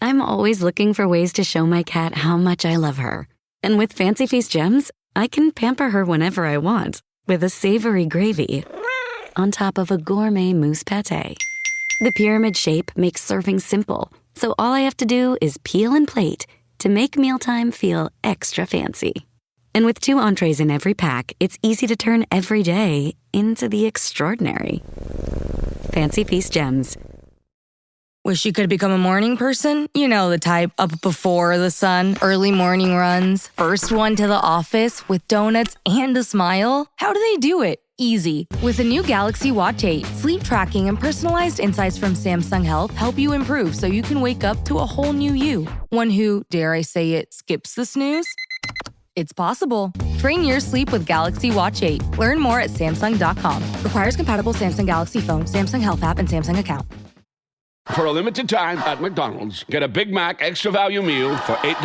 I'm always looking for ways to show my cat how much I love her. And with Fancy Feast gems, I can pamper her whenever I want with a savory gravy on top of a gourmet mousse pâté. The pyramid shape makes serving simple, so all I have to do is peel and plate to make mealtime feel extra fancy. And with 2 entrees in every pack, it's easy to turn every day into the extraordinary. Fancy Feast gems. Wish you could become a morning person? You know the type, up before the sun, early morning runs, first one to the office with donuts and a smile. How do they do it? Easy. With the new Galaxy Watch 8, sleep tracking and personalized insights from Samsung Health help you improve so you can wake up to a whole new you. One who, dare I say it, skips the snooze? It's possible. Train your sleep with Galaxy Watch 8. Learn more at Samsung.com. Requires compatible Samsung Galaxy phone, Samsung Health app, and Samsung account. For a limited time at McDonald's, get a Big Mac extra value meal for $8.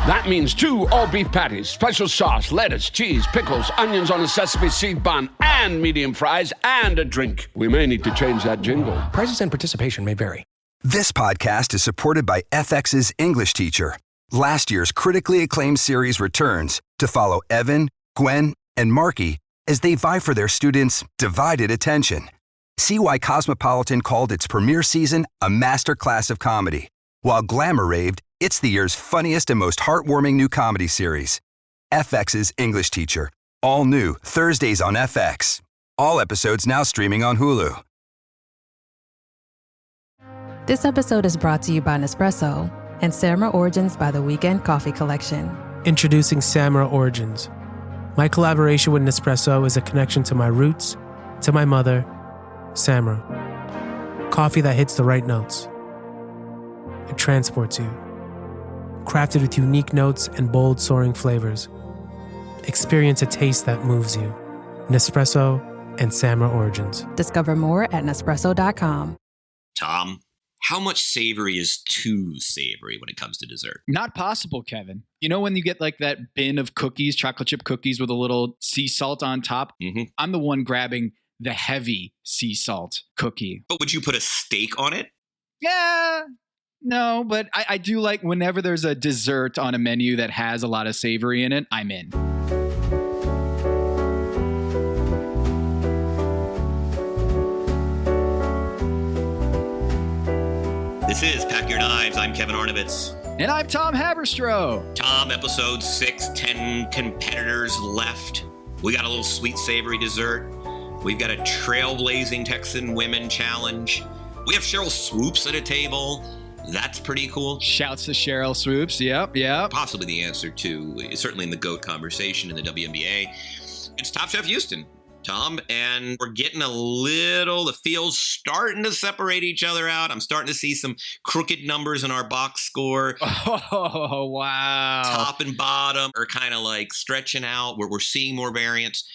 That means 2 all-beef patties, special sauce, lettuce, cheese, pickles, onions on a sesame seed bun, and medium fries, and a drink. We may need to change that jingle. Prices and participation may vary. This podcast is supported by FX's English teacher. Last year's critically acclaimed series returns to follow Evan, Gwen, and Marky as they vie for their students' divided attention. See why Cosmopolitan called its premiere season a masterclass of comedy, while Glamour raved it's the year's funniest and most heartwarming new comedy series. FX's English Teacher, all new Thursdays on FX. All episodes now streaming on Hulu. This episode is brought to you by Nespresso and Samara Origins by the Weekend Coffee Collection. Introducing Samara Origins. My collaboration with Nespresso is a connection to my roots, to my mother, Samara. Coffee that hits the right notes. It transports you. Crafted with unique notes and bold soaring flavors. Experience a taste that moves you. Nespresso and Samara Origins. Discover more at Nespresso.com. Tom, how much savory is too savory when it comes to dessert? Not possible, Kevin. You know when you get like that bin of cookies, chocolate chip cookies with a little sea salt on top? Mm-hmm. I'm the one grabbing the heavy sea salt cookie. But would you put a steak on it? Yeah, no, but I do like whenever there's a dessert on a menu that has a lot of savory in it, I'm in. This is Pack Your Knives. I'm Kevin Arnovitz. And I'm Tom Haberstroh. Tom, episode 6, 10 competitors left. We got a little sweet savory dessert. We've got a trailblazing Texan women challenge. We have Cheryl Swoops at a table. That's pretty cool. Shouts to Cheryl Swoops. Yep. Possibly the answer to, certainly in the GOAT conversation in the WNBA. It's Top Chef Houston, Tom, and we're getting the field's starting to separate each other out. I'm starting to see some crooked numbers in our box score. Oh, wow. Top and bottom are kind of like stretching out where we're seeing more variance.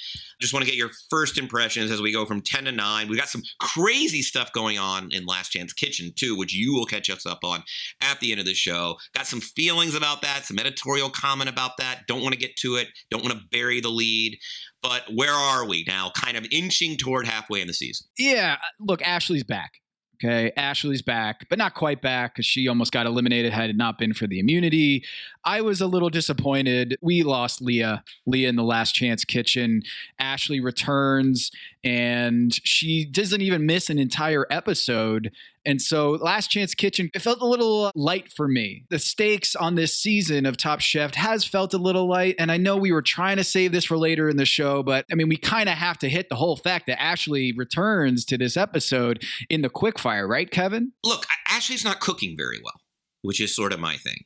Just want to get your first impressions as we go from 10 to 9. We got some crazy stuff going on in Last Chance Kitchen, too, which you will catch us up on at the end of the show. Got some feelings about that, some editorial comment about that. Don't want to get to it. Don't want to bury the lead. But where are we now? Kind of inching toward halfway in the season. Yeah, look, Ashley's back. Okay, Ashley's back, but not quite back because she almost got eliminated had it not been for the immunity. I was a little disappointed. We lost Leah in the Last Chance Kitchen. Ashley returns and she doesn't even miss an entire episode. And so Last Chance Kitchen, it felt a little light for me. The stakes on this season of Top Chef has felt a little light. And I know we were trying to save this for later in the show, but I mean, we kind of have to hit the whole fact that Ashley returns to this episode in the quickfire, right, Kevin? Look, Ashley's not cooking very well, which is sort of my thing,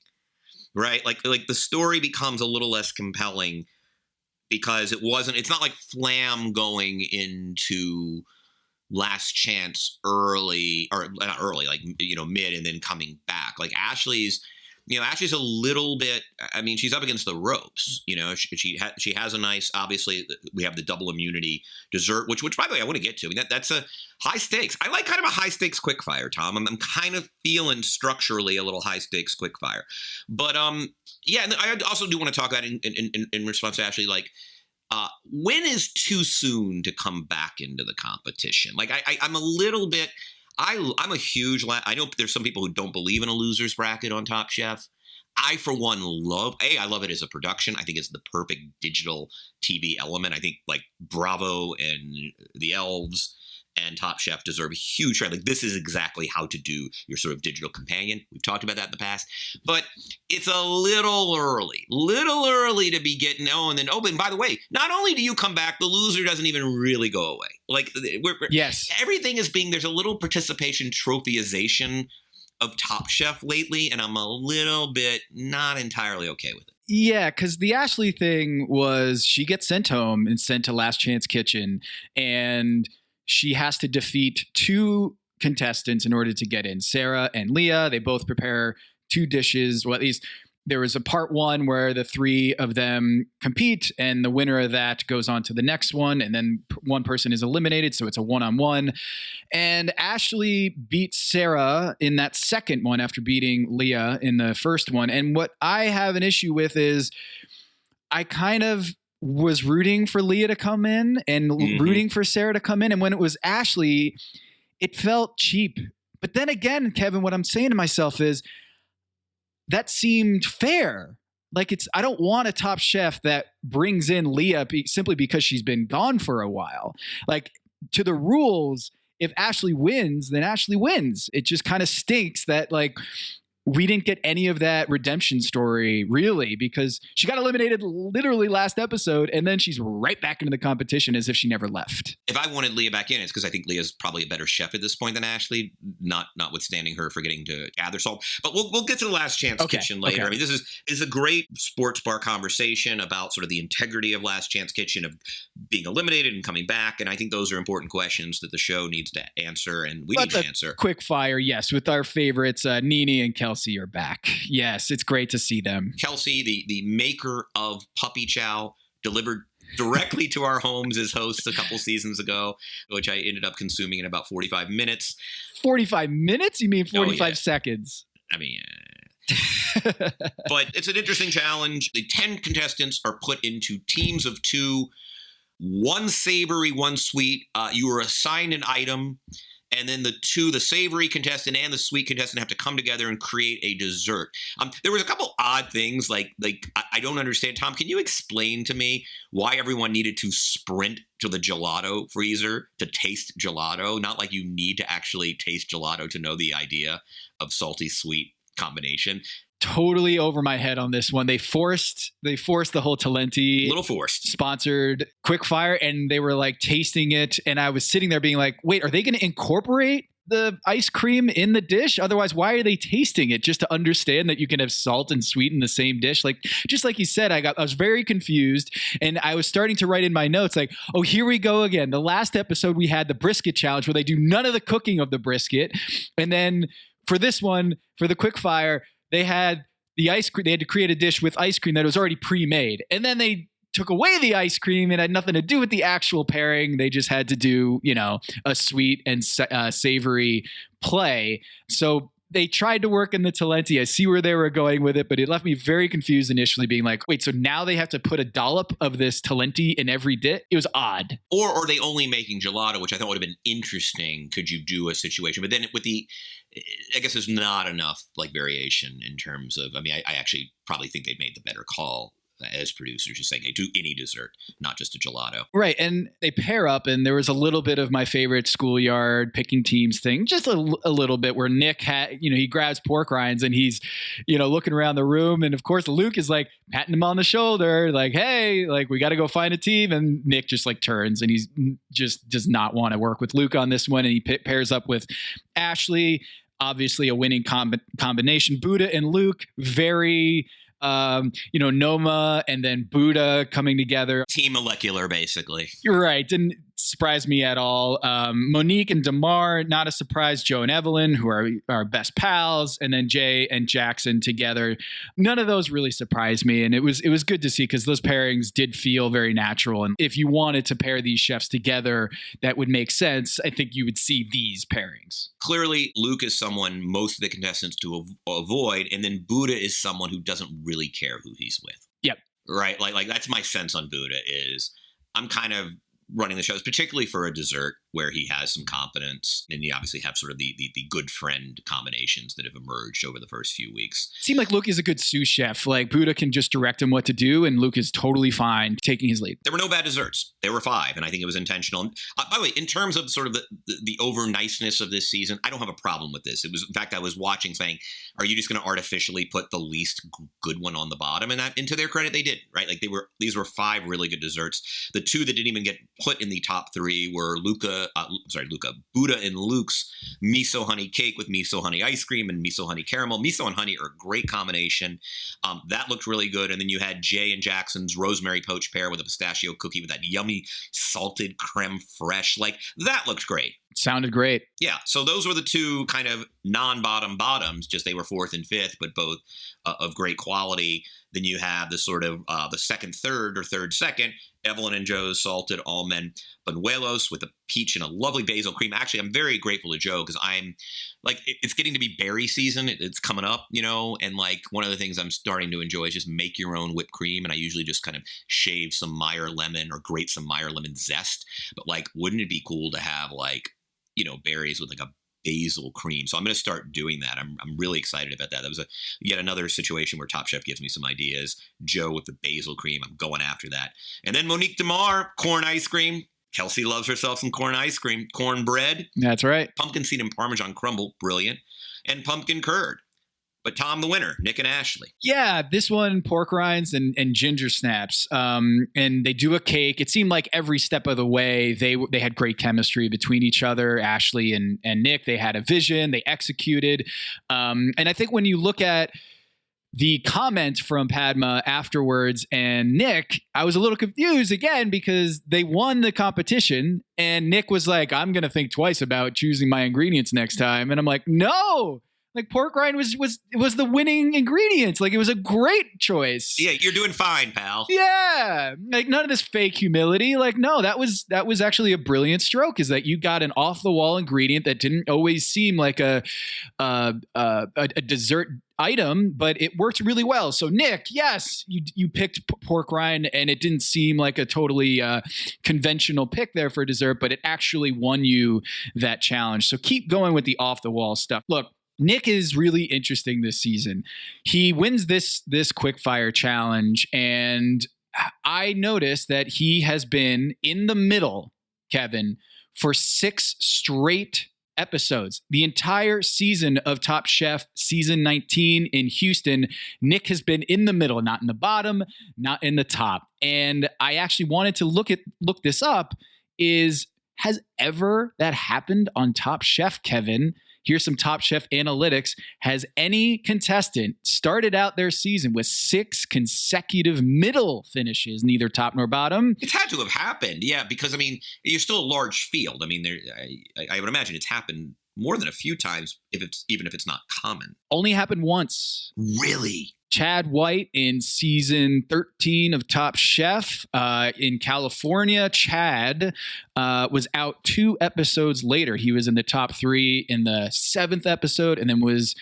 right? Like the story becomes a little less compelling because it's not like Flam going into Last Chance early, or not early, like, mid and then coming back. Like Ashley's a little bit, I mean, she's up against the ropes. She has a nice, obviously we have the double immunity dessert, which by the way, I want to get to. I mean, that's a high stakes. I like kind of a high stakes quickfire, Tom. I'm kind of feeling structurally a little high stakes quickfire, but yeah. And I also do want to talk about in response to Ashley, like, when is too soon to come back into the competition? Like I'm a little bit, I'm a huge, I know there's some people who don't believe in a loser's bracket on Top Chef. I, for one, I love it as a production. I think it's the perfect digital TV element. I think like Bravo and The Elves and Top Chef deserve a huge credit. Like, this is exactly how to do your sort of digital companion. We've talked about that in the past, but it's a little early to be getting, and by the way, not only do you come back, the loser doesn't even really go away. Like, yes, everything is there's a little participation trophyization of Top Chef lately, and I'm a little bit not entirely okay with it. Yeah, because the Ashley thing was she gets sent home and sent to Last Chance Kitchen, and she has to defeat 2 contestants in order to get in. Sarah and Leah, they both prepare 2 dishes. Well, at least there was a part 1 where the 3 of them compete, and the winner of that goes on to the next one, and then one person is eliminated, so it's a one-on-one. And Ashley beats Sarah in that second one after beating Leah in the first one. And what I have an issue with is I kind of was rooting for Leah to come in and rooting for Sarah to come in. And when it was Ashley, it felt cheap. But then again, Kevin, what I'm saying to myself is that seemed fair. Like, I don't want a Top Chef that brings in Leah simply because she's been gone for a while. Like, to the rules, if Ashley wins, then Ashley wins. It just kind of stinks that, like, we didn't get any of that redemption story, really, because she got eliminated literally last episode, and then she's right back into the competition as if she never left. If I wanted Leah back in, it's because I think Leah's probably a better chef at this point than Ashley, notwithstanding her forgetting to gather salt. But we'll get to the Last Chance Kitchen later. Okay. I mean, this is a great sports bar conversation about sort of the integrity of Last Chance Kitchen, of being eliminated and coming back, and I think those are important questions that the show needs to answer, and we need to answer. Quick fire, yes, with our favorites, Nene and Kelsey are back. Yes, it's great to see them. Kelsey, the maker of Puppy Chow, delivered directly to our homes as hosts a couple seasons ago, which I ended up consuming in about 45 minutes. 45 minutes? You mean 45 seconds? I mean, but it's an interesting challenge. The 10 contestants are put into teams of 2, 1 savory, 1 sweet. You are assigned an item, and then the savory contestant and the sweet contestant have to come together and create a dessert. There was a couple odd things, like I don't understand. Tom, can you explain to me why everyone needed to sprint to the gelato freezer to taste gelato? Not like you need to actually taste gelato to know the idea of salty-sweet combination. Totally over my head on this one. They forced the whole Talenti, little forced, sponsored quickfire, and they were like tasting it, and I was sitting there being like, wait, are they going to incorporate the ice cream in the dish? Otherwise, why are they tasting it? Just to understand that you can have salt and sweet in the same dish. Like, just like you said, I was very confused, and I was starting to write in my notes like, oh, here we go again. The last episode we had the brisket challenge where they do none of the cooking of the brisket, and then for this one, for the quickfire, they had the ice cream. They had to create a dish with ice cream that was already pre-made. And then they took away the ice cream and had nothing to do with the actual pairing. They just had to do, a sweet and savory play. So they tried to work in the Talenti. I see where they were going with it, but it left me very confused initially, being like, wait, so now they have to put a dollop of this Talenti in every dish? It was odd. Or are they only making gelato, which I thought would have been interesting. Could you do a situation? But then I guess there's not enough like variation in terms of, I actually probably think they made the better call as producers, just saying, hey, do any dessert, not just a gelato. Right. And they pair up, and there was a little bit of my favorite schoolyard picking teams thing, just a little bit where Nick had, he grabs pork rinds and he's, looking around the room. And of course, Luke is like patting him on the shoulder, like, hey, like, we got to go find a team. And Nick just like turns, and he's just does not want to work with Luke on this one. And he pairs up with Ashley, obviously a winning combination. Buddha and Luke, very Noma and then Buddha coming together. Team molecular, basically. You're right. Didn't surprise me at all. Monique and Damar, not a surprise. Joe and Evelyn, who are our best pals, and then Jay and Jackson together. None of those really surprised me, and it was good to see because those pairings did feel very natural. And if you wanted to pair these chefs together, that would make sense. I think you would see these pairings. Clearly, Luke is someone most of the contestants to avoid, and then Buddha is someone who doesn't really care who he's with. Yep. Right? Like that's my sense on Buddha is I'm kind of running the shows, particularly for a dessert. where he has some confidence. And you obviously have sort of the good friend combinations that have emerged over the first few weeks. Seemed like Luke is a good sous chef. Like Buddha can just direct him what to do, and Luke is totally fine taking his lead. There were no bad desserts. There were 5, and I think it was intentional. By the way, in terms of sort of the over niceness of this season, I don't have a problem with this. It was, in fact, I was watching saying, are you just going to artificially put the least good one on the bottom? And that, and to their credit, they did, right? Like these were 5 really good desserts. The 2 that didn't even get put in the top 3 were Buddha and Luke's miso honey cake with miso honey ice cream and miso honey caramel. Miso and honey are a great combination. That looked really good. And then you had Jay and Jackson's rosemary poached pear with a pistachio cookie with that yummy salted creme fraiche. Like that looked great. Sounded great. Yeah. So those were the 2 kind of non-bottom bottoms, just they were 4th and 5th, but both of great quality. Then you have the sort of the second third or third second, Evelyn and Joe's salted almond buñuelos with a peach and a lovely basil cream. Actually, I'm very grateful to Joe because I'm like, it's getting to be berry season. It's coming up, you know, and like one of the things I'm starting to enjoy is just make your own whipped cream. And I usually just kind of shave some Meyer lemon or grate some Meyer lemon zest. But like, wouldn't it be cool to have like, you know, berries with like a basil cream? So I'm going to start doing that. I'm really excited about that. That was yet another situation where Top Chef gives me some ideas. Joe with the basil cream. I'm going after that. And then Monique DeMar, corn ice cream. Kelsey loves herself some corn ice cream. Cornbread. That's right. Pumpkin seed and Parmesan crumble. Brilliant. And pumpkin curd. But Tom, the winner, Nick and Ashley. Yeah, this one, pork rinds and ginger snaps. And they do a cake. It seemed like every step of the way, they had great chemistry between each other. Ashley and Nick, they had a vision. They executed. And I think when you look at the comment from Padma afterwards and Nick, I was a little confused again because they won the competition. And Nick was like, I'm going to think twice about choosing my ingredients next time. And I'm like, no. Like pork rind was the winning ingredients. Like it was a great choice. Yeah, you're doing fine, pal. Yeah, like none of this fake humility. Like no, that was actually a brilliant stroke. Is that you got an off the wall ingredient that didn't always seem like a dessert item, but it worked really well. So Nick, yes, you picked pork rind, and it didn't seem like a totally conventional pick there for dessert, but it actually won you that challenge. So keep going with the off the wall stuff. Look. Nick is really interesting this season. He wins this quickfire challenge, and I noticed that he has been in the middle, Kevin, for 6 straight episodes. The entire season of Top Chef season 19 in Houston, Nick has been in the middle, not in the bottom, not in the top. And I actually wanted to look this up. Has ever that happened on Top Chef, Kevin? Here's some Top Chef analytics. Has any contestant started out their season with 6 consecutive middle finishes, neither top nor bottom? It's had to have happened, yeah, because, I mean, you're still a large field. I mean, I would imagine it's happened more than a few times, even if it's not common. Only happened once. Really? Chad White in season 13 of Top Chef in California. Chad was out 2 episodes later. He was in the top 3 in the 7th episode and then was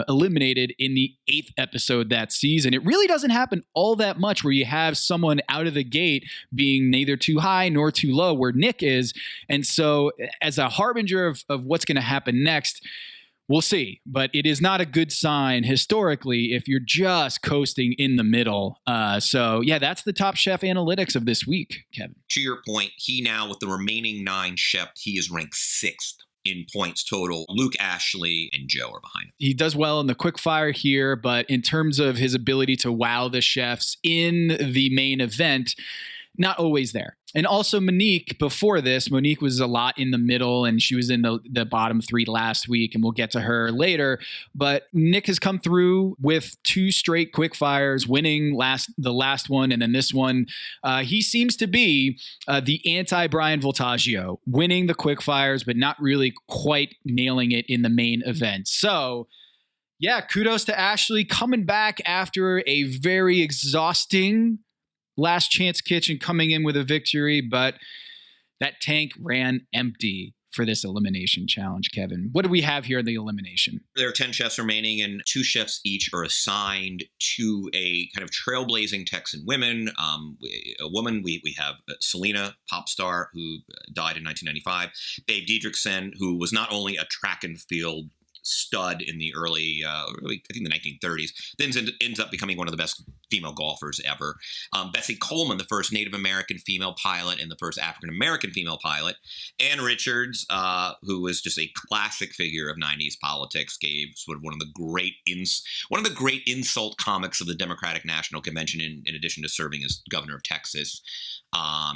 eliminated in the 8th episode that season. It really doesn't happen all that much where you have someone out of the gate being neither too high nor too low where Nick is. And so as a harbinger of what's going to happen next, we'll see, but it is not a good sign historically if you're just coasting in the middle. So, yeah, that's the Top Chef analytics of this week, Kevin. To your point, he now, with the remaining 9 chefs, he is ranked 6th in points total. Luke, Ashley, and Joe are behind him. He does well in the quickfire here, but in terms of his ability to wow the chefs in the main event, not always there. And also Monique, before this, Monique was a lot in the middle and she was in the bottom 3 last week, and we'll get to her later. But Nick has come through with 2 straight quickfires, winning the last one and then this one. He seems to be the anti-Brian Voltaggio, winning the quickfires, but not really quite nailing it in the main event. So, yeah, kudos to Ashley coming back after a very exhausting Last Chance Kitchen, coming in with a victory, but that tank ran empty for this elimination challenge, Kevin. What do we have here in the elimination? There are 10 chefs remaining, and 2 chefs each are assigned to a kind of trailblazing Texan women. A woman, we have Selena, pop star, who died in 1995. Babe Diedrichsen, who was not only a track and field stud in the early, I think the 1930s, then ends up becoming one of the best female golfers ever. Bessie Coleman, the first Native American female pilot and the first African American female pilot. Ann Richards, who was just a classic figure of 90s politics, gave sort of one of the great insult comics of the Democratic National Convention, in addition to serving as governor of Texas.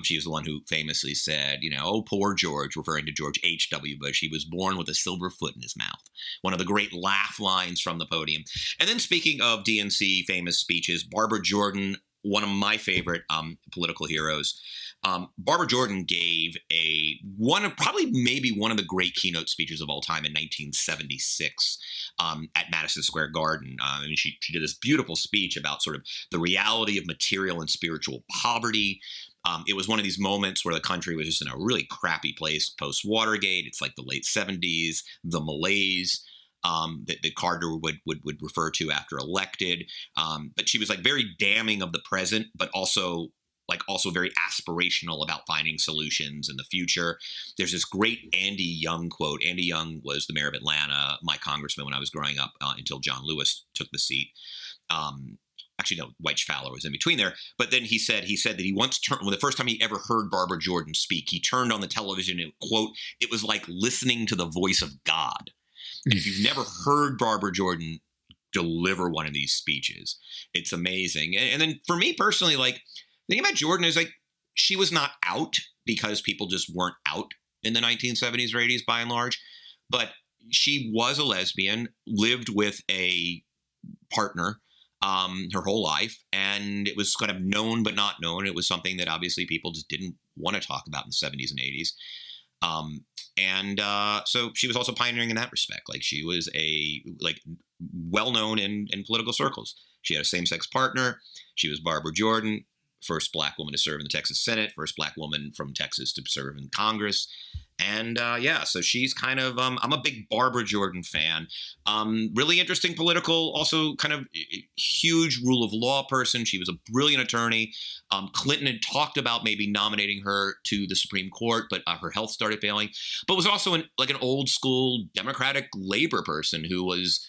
She was the one who famously said, oh, poor George, referring to George H.W. Bush. He was born with a silver foot in his mouth. One of the great laugh lines from the podium. And then speaking of DNC famous speeches, Barbara Jordan, one of my favorite political heroes. Barbara Jordan gave maybe one of the great keynote speeches of all time in 1976 at Madison Square Garden. She did this beautiful speech about sort of the reality of material and spiritual poverty. It was one of these moments where the country was just in a really crappy place post-Watergate. It's like the late 70s, the malaise that Carter would refer to after elected. But she was like very damning of the present, but also very aspirational about finding solutions in the future. There's this great Andy Young quote. Andy Young was the mayor of Atlanta, my congressman when I was growing up, until John Lewis took the seat. Actually, no, White Fowler was in between there. But then he said that he once when the first time he ever heard Barbara Jordan speak, he turned on the television and, quote, it was like listening to the voice of God. If you've never heard Barbara Jordan deliver one of these speeches, it's amazing. And then for me personally, the thing about Jordan is she was not out because people just weren't out in the 1970s or 80s by and large, but she was a lesbian, lived with a partner her whole life, and it was kind of known but not known. It was something that obviously people just didn't want to talk about in the 70s and 80s. So she was also pioneering in that respect. She was well-known in political circles. She had a same-sex partner. She was Barbara Jordan, first black woman to serve in the Texas Senate, first black woman from Texas to serve in Congress. And so she's kind of, I'm a big Barbara Jordan fan. Really interesting political, also kind of huge rule of law person. She was a brilliant attorney. Clinton had talked about maybe nominating her to the Supreme Court, but her health started failing. But was also an old school Democratic labor person who was,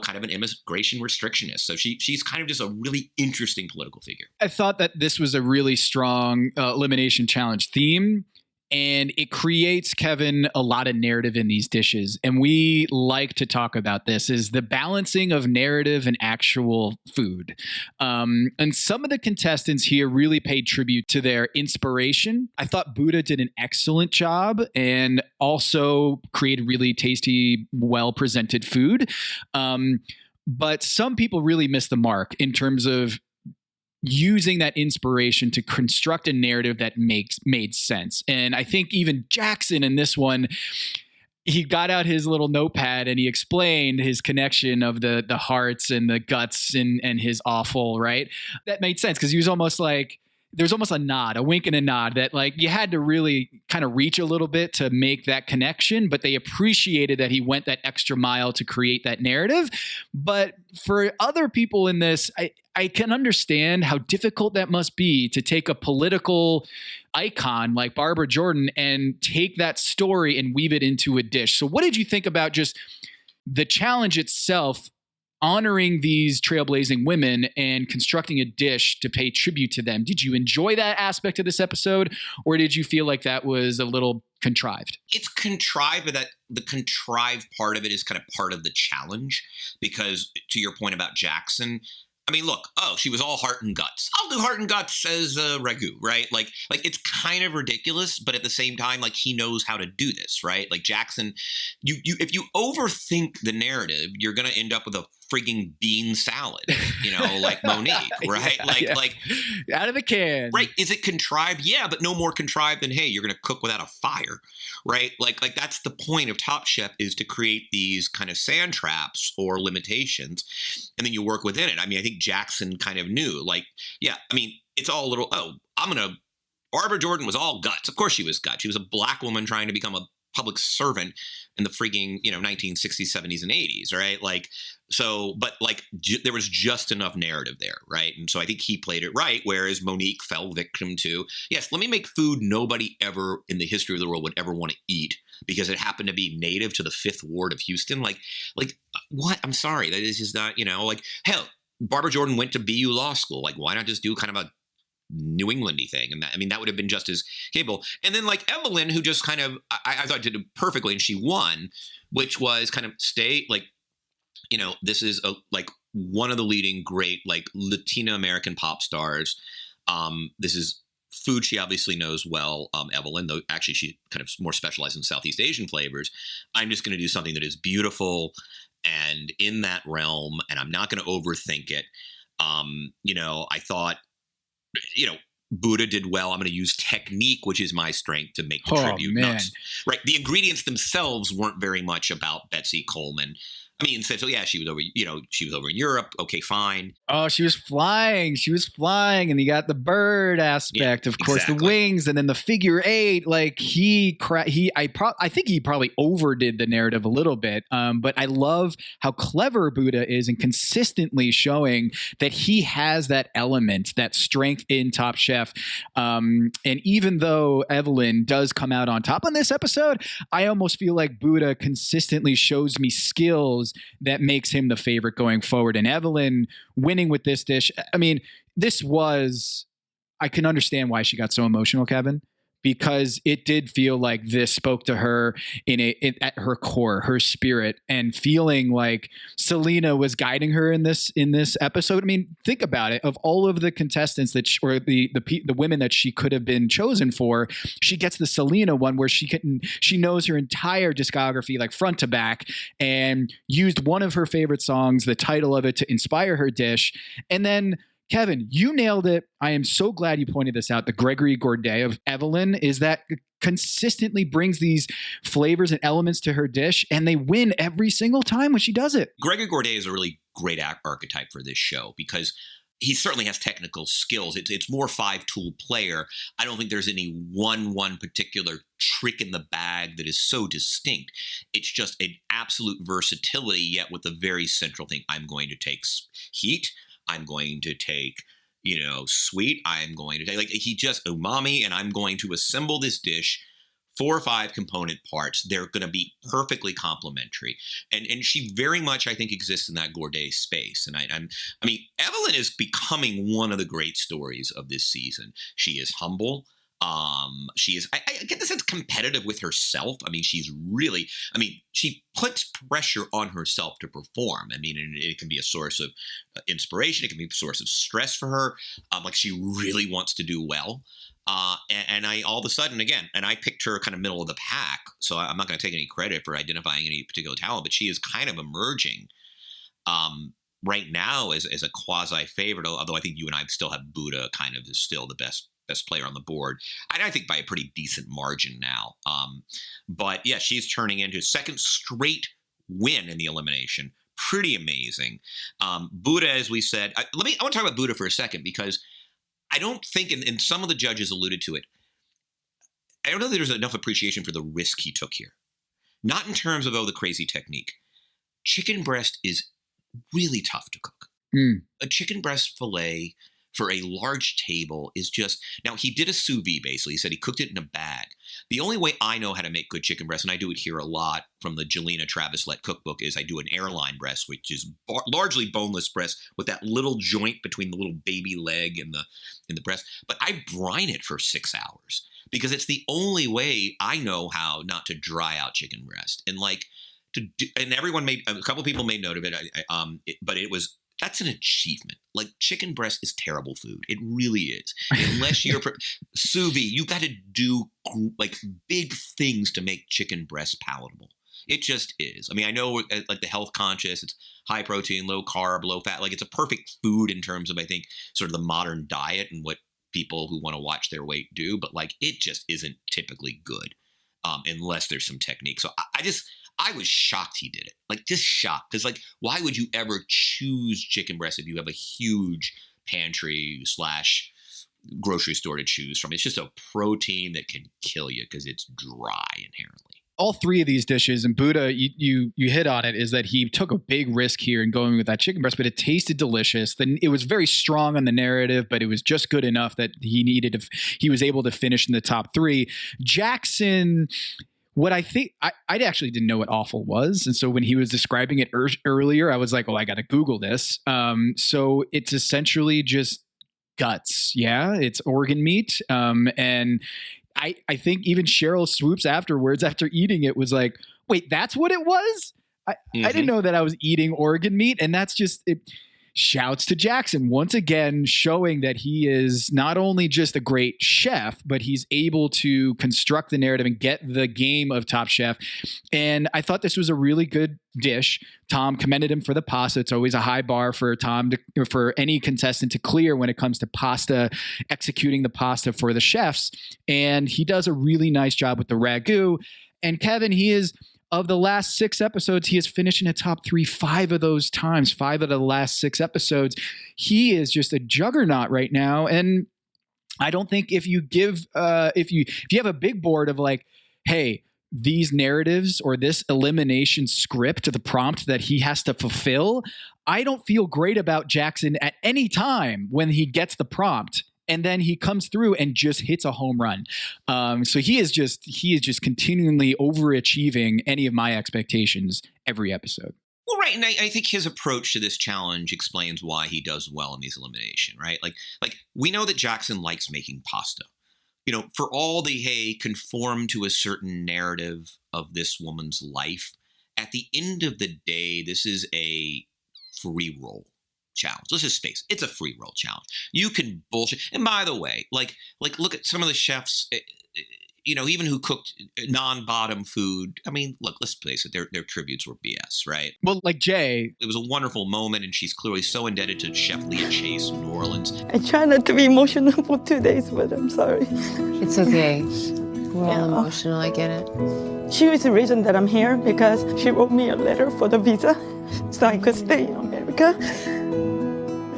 kind of an immigration restrictionist. So she's kind of just a really interesting political figure. I thought that this was a really strong elimination challenge theme. And it creates, Kevin, a lot of narrative in these dishes. And we like to talk about this, is the balancing of narrative and actual food. And some of the contestants here really paid tribute to their inspiration. I thought Buddha did an excellent job and also created really tasty, well-presented food. But some people really missed the mark in terms of using that inspiration to construct a narrative that made sense. And I think even Jackson in this one, he got out his little notepad and he explained his connection of the hearts and the guts and his offal, right? That made sense because he was almost like, there's almost a nod, a wink and a nod that you had to really kind of reach a little bit to make that connection, but they appreciated that he went that extra mile to create that narrative. But for other people in this, I can understand how difficult that must be to take a political icon like Barbara Jordan and take that story and weave it into a dish. So what did you think about just the challenge itself, honoring these trailblazing women and constructing a dish to pay tribute to them? Did you enjoy that aspect of this episode, or did you feel like that was a little contrived? It's contrived, but that the contrived part of it is kind of part of the challenge, because to your point about Jackson, I mean, look, she was all heart and guts. I'll do heart and guts as a ragu, right? Like it's kind of ridiculous, but at the same time, he knows how to do this, right? Jackson, if you overthink the narrative, you're going to end up with a frigging bean salad, like Monique, right? Out of the can. Right. Is it contrived? Yeah, but no more contrived than, hey, you're going to cook without a fire, right? Like that's the point of Top Chef, is to create these kind of sand traps or limitations, and then you work within it. I mean, I think Jackson kind of knew, it's all a little, Barbara Jordan was all guts. Of course she was guts. She was a black woman trying to become a public servant in the freaking 1960s, 70s, and 80s, right? Like, so, but like there was just enough narrative there, right? And so I think he played it right, whereas Monique fell victim to, yes, let me make food nobody ever in the history of the world would ever want to eat because it happened to be native to the 5th Ward of Houston. Like what? I'm sorry, that is just not, like, hell, Barbara Jordan went to BU Law School. Like, why not just do kind of a New Englandy thing? And that would have been just as capable. And then like Evelyn, who just kind of, I thought did it perfectly, and she won, which was kind of stay like, this is like one of the leading great like Latina American pop stars. This is food she obviously knows well, Evelyn, though actually she kind of more specialized in Southeast Asian flavors. I'm just going to do something that is beautiful and in that realm, and I'm not going to overthink it. I thought, Buddha did well. I'm going to use technique, which is my strength, to make the tribute nuts. Right. The ingredients themselves weren't very much about Betsy Coleman. I mean, so yeah, she was over, she was over in Europe. Okay, fine. Oh, she was flying. And you got the bird aspect, of course, exactly. The wings, and then the figure 8. Like I think he probably overdid the narrative a little bit. But I love how clever Buddha is and consistently showing that he has that element, that strength in Top Chef. And even though Evelyn does come out on top on this episode, I almost feel like Buddha consistently shows me skills that makes him the favorite going forward. And Evelyn winning with this dish, I mean, I can understand why she got so emotional, Kevin, because it did feel like this spoke to her at her core, her spirit, and feeling like Selena was guiding her in this episode. I mean, think about it. Of all of the contestants or the women that she could have been chosen for, she gets the Selena one where she knows her entire discography like front to back, and used one of her favorite songs, the title of it, to inspire her dish. And then Kevin, you nailed it. I am so glad you pointed this out. The Gregory Gourdet of Evelyn is that consistently brings these flavors and elements to her dish, and they win every single time when she does it. Gregory Gourdet is a really great archetype for this show because he certainly has technical skills. It's more 5-tool player. I don't think there's any one particular trick in the bag that is so distinct. It's just an absolute versatility, yet with a very central thing. I'm going to take heat. I'm going to take, sweet. I'm going to take, like, he just umami, and I'm going to assemble this dish, 4 or 5 component parts. They're going to be perfectly complementary. And she very much, I think, exists in that Gourdet space. And I mean, Evelyn is becoming one of the great stories of this season. She is humble. She is, I get the sense, competitive with herself. I mean, she puts pressure on herself to perform. I mean, it can be a source of inspiration. It can be a source of stress for her. Like, she really wants to do well. And I, all of a sudden, again, and I picked her kind of middle of the pack, so I'm not going to take any credit for identifying any particular talent, but she is kind of emerging, right now as a quasi favorite, although I think you and I still have Buddha kind of is still the best player on the board. And I think by a pretty decent margin now. But yeah, she's turning into second straight win in the elimination. Pretty amazing. Buddha, as we said, I want to talk about Buddha for a second, because I don't think, and some of the judges alluded to it, I don't know that there's enough appreciation for the risk he took here. Not in terms of, the crazy technique. Chicken breast is really tough to cook. A chicken breast fillet for a large table is just, now he did a sous vide basically. He said he cooked it in a bag. The only way I know how to make good chicken breast, and I do it here a lot from the Jelena Travis Lett cookbook, is I do an airline breast, which is largely boneless breast with that little joint between the little baby leg and the breast. But I brine it for 6 hours because it's the only way I know how not to dry out chicken breast. And and a couple of people made note of it, but it was, that's an achievement. Like, chicken breast is terrible food. It really is. Unless you're sous vide, you got to do like big things to make chicken breast palatable. It just is. I mean, I know like the health conscious, it's high protein, low carb, low fat. Like, it's a perfect food in terms of, I think, sort of the modern diet and what people who want to watch their weight do. But like, it just isn't typically good unless there's some technique. So I was shocked he did it. Like, just shocked. Because, like, why would you ever choose chicken breast if you have a huge pantry / grocery store to choose from? It's just a protein that can kill you because it's dry inherently. all three of these dishes, and Buddha, you hit on it, is that he took a big risk here in going with that chicken breast, but it tasted delicious. Then it was very strong on the narrative, but it was just good enough that he was able to finish in the top three. Jackson, what I think, I actually didn't know what offal was. And so when he was describing it earlier, I was like, I got to Google this. So it's essentially just guts. Yeah, it's organ meat. And I think even Cheryl Swoops afterwards, after eating it, was like, wait, that's what it was? I didn't know that I was eating organ meat. And that's just it. Shouts to Jackson once again, showing that he is not only just a great chef, but he's able to construct the narrative and get the game of Top Chef. And I thought this was a really good dish. Tom commended him for the pasta. It's always a high bar for Tom for any contestant to clear when it comes to pasta, executing the pasta for the chefs. And he does a really nice job with the ragu. And Kevin, of the last 6 episodes, he has finished in a top 3 5 of those times, 5 of the last 6 episodes. He is just a juggernaut right now. And I don't think if you have a big board of like, hey, these narratives or this elimination script, the prompt that he has to fulfill, I don't feel great about Jackson at any time when he gets the prompt. And then he comes through and just hits a home run. So he is just continually overachieving any of my expectations every episode. Well, right, and I think his approach to this challenge explains why he does well in these elimination, right? Like we know that Jackson likes making pasta. For all the conform to a certain narrative of this woman's life. At the end of the day, this is a free roll challenge. Let's just face it, it's a free roll challenge. You can bullshit. And by the way, like look at some of the chefs, even who cooked non-bottom food. I mean, look, let's face it, their tributes were BS, right? Well, like Jay. It was a wonderful moment, and she's clearly so indebted to Chef Leah Chase from New Orleans. I try not to be emotional for 2 days, but I'm sorry. It's okay. We're all emotional, I get it. She was the reason that I'm here because she wrote me a letter for the visa so I could stay in America.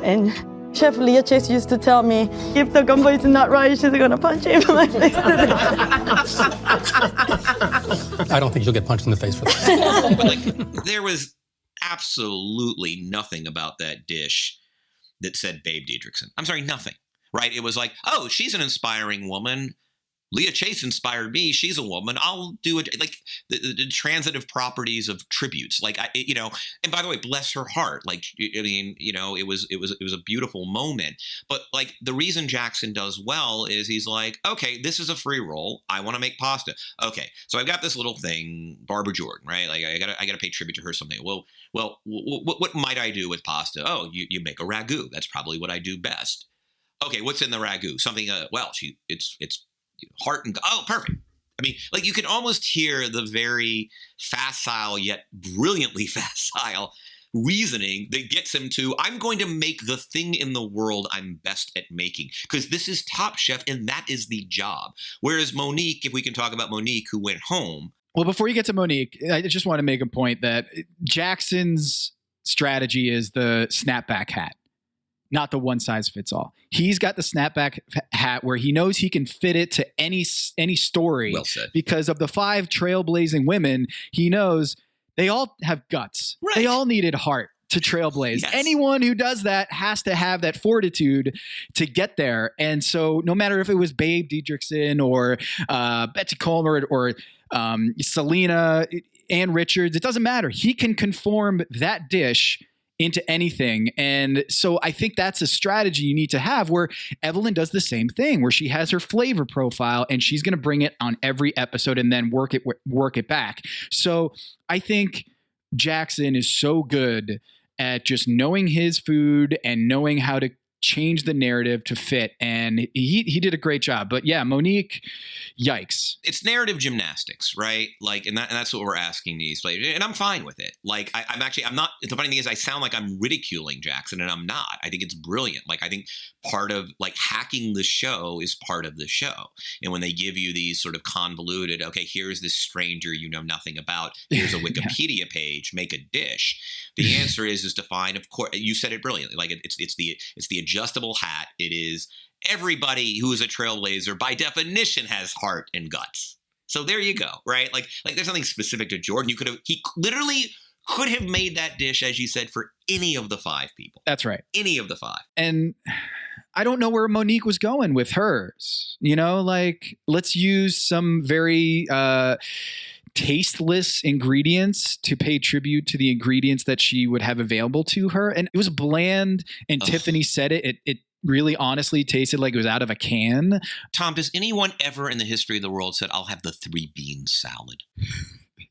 And Chef Leah Chase used to tell me, if the gumbo is not right, she's gonna punch him in my face today. I don't think you'll get punched in the face for that. But there was absolutely nothing about that dish that said Babe Diedrichson. I'm sorry, nothing, right? It was like, oh, she's an inspiring woman. Leah Chase inspired me. She's a woman. I'll do it. Like the transitive properties of tributes. And by the way, bless her heart. It was a beautiful moment. But like the reason Jackson does well is he's like, okay, this is a free roll. I want to make pasta. Okay, so I've got this little thing, Barbara Jordan, right? Like I gotta pay tribute to her something. Well, what might I do with pasta? Oh, you make a ragu. That's probably what I do best. Okay, what's in the ragu? Something. It's heart and perfect. I mean, like you can almost hear the very facile yet brilliantly facile reasoning that gets him to, I'm going to make the thing in the world I'm best at making because this is Top Chef and that is the job. Whereas Monique, if we can talk about Monique who went home. Well, before you get to Monique, I just want to make a point that Jackson's strategy is the snapback hat. Not the one size fits all. He's got the snapback hat where he knows he can fit it to any story. Well said. Because of the 5 trailblazing women, he knows they all have guts. Right. They all needed heart to trailblaze. Yes. Anyone who does that has to have that fortitude to get there. And so no matter if it was Babe Diedrichson or Betsy Colmer or Selena, Ann Richards, it doesn't matter. He can conform that dish into anything. And so I think that's a strategy you need to have where Evelyn does the same thing, where she has her flavor profile and she's going to bring it on every episode and then work it back. So I think Jackson is so good at just knowing his food and knowing how to change the narrative to fit. And he did a great job. But yeah, Monique, yikes. It's narrative gymnastics, right? Like, and that's what we're asking these players. And I'm fine with it. Like, I'm not, the funny thing is I sound like I'm ridiculing Jackson and I'm not. I think it's brilliant. Like, I think part of like hacking the show is part of the show. And when they give you these sort of convoluted, okay, here's this stranger you know nothing about. Here's a Wikipedia page, make a dish. The answer is to find, of course, you said it brilliantly. Like it's the adjustable hat. It is everybody who is a trailblazer by definition has heart and guts. So there you go, right? Like there's nothing specific to Jordan. He literally could have made that dish, as you said, for any of the 5 people. That's right. Any of the 5. And I don't know where Monique was going with hers. Like, let's use some very tasteless ingredients to pay tribute to the ingredients that she would have available to her. And it was bland. And Tiffany said it really honestly tasted like it was out of a can. Tom, does anyone ever in the history of the world said, I'll have the 3 bean salad?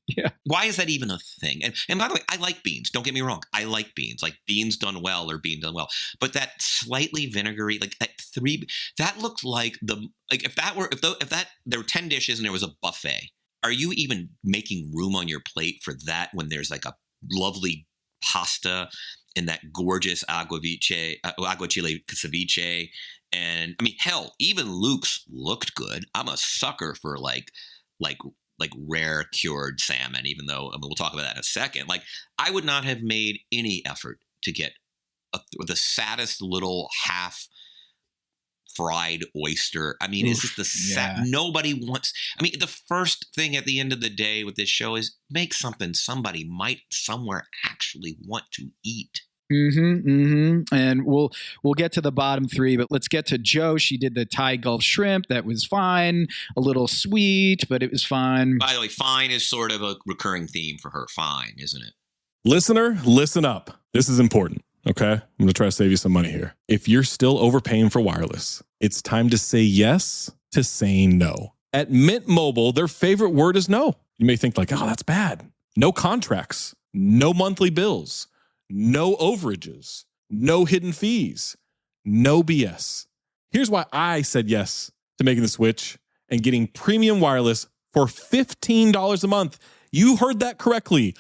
Yeah. Why is that even a thing? And by the way, I like beans. Don't get me wrong. I like beans. Like beans done well or beans done well. But that slightly vinegary, like that looked like if there were 10 dishes and there was a buffet, are you even making room on your plate for that when there's like a lovely pasta and that gorgeous aguachile ceviche? And I mean, hell, even Luke's looked good. I'm a sucker for like rare cured salmon, even though we'll talk about that in a second. Like, I would not have made any effort to get the saddest little half fried oyster. I mean, it's just nobody wants. I mean, the first thing at the end of the day with this show is make something somebody might somewhere actually want to eat. And we'll get to the bottom 3, but let's get to Jo. She did the Thai Gulf shrimp. That was fine. A little sweet, but it was fine. By the way, fine is sort of a recurring theme for her. Fine, isn't it? Listener, listen up. This is important. Okay. I'm going to try to save you some money here. If you're still overpaying for wireless, it's time to say yes to saying no. At Mint Mobile, their favorite word is no. You may think like, oh, that's bad. No contracts, no monthly bills, no overages, no hidden fees, no BS. Here's why I said yes to making the switch and getting premium wireless for $15 a month. You heard that correctly.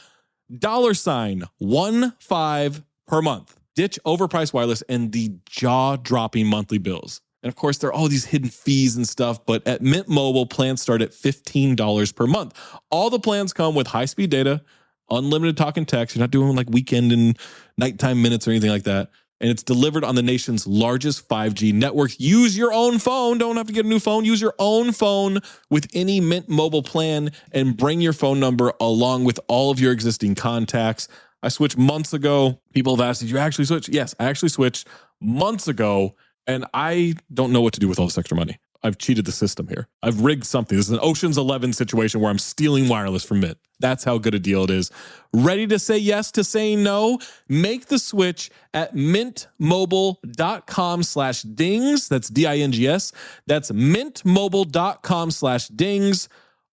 $15 per month. Ditch overpriced wireless and the jaw-dropping monthly bills. And of course, there are all these hidden fees and stuff, but at Mint Mobile, plans start at $15 per month. All the plans come with high-speed data, unlimited talk and text. You're not doing like weekend and nighttime minutes or anything like that. And it's delivered on the nation's largest 5G network. Use your own phone. Don't have to get a new phone. Use your own phone with any Mint Mobile plan and bring your phone number along with all of your existing contacts. I switched months ago. People have asked, did you actually switch? Yes, I actually switched months ago, and I don't know what to do with all this extra money. I've cheated the system here. I've rigged something. This is an Ocean's 11 situation where I'm stealing wireless from Mint. That's how good a deal it is. Ready to say yes to saying no? Make the switch at mintmobile.com/dings. That's DINGS. That's mintmobile.com/dings.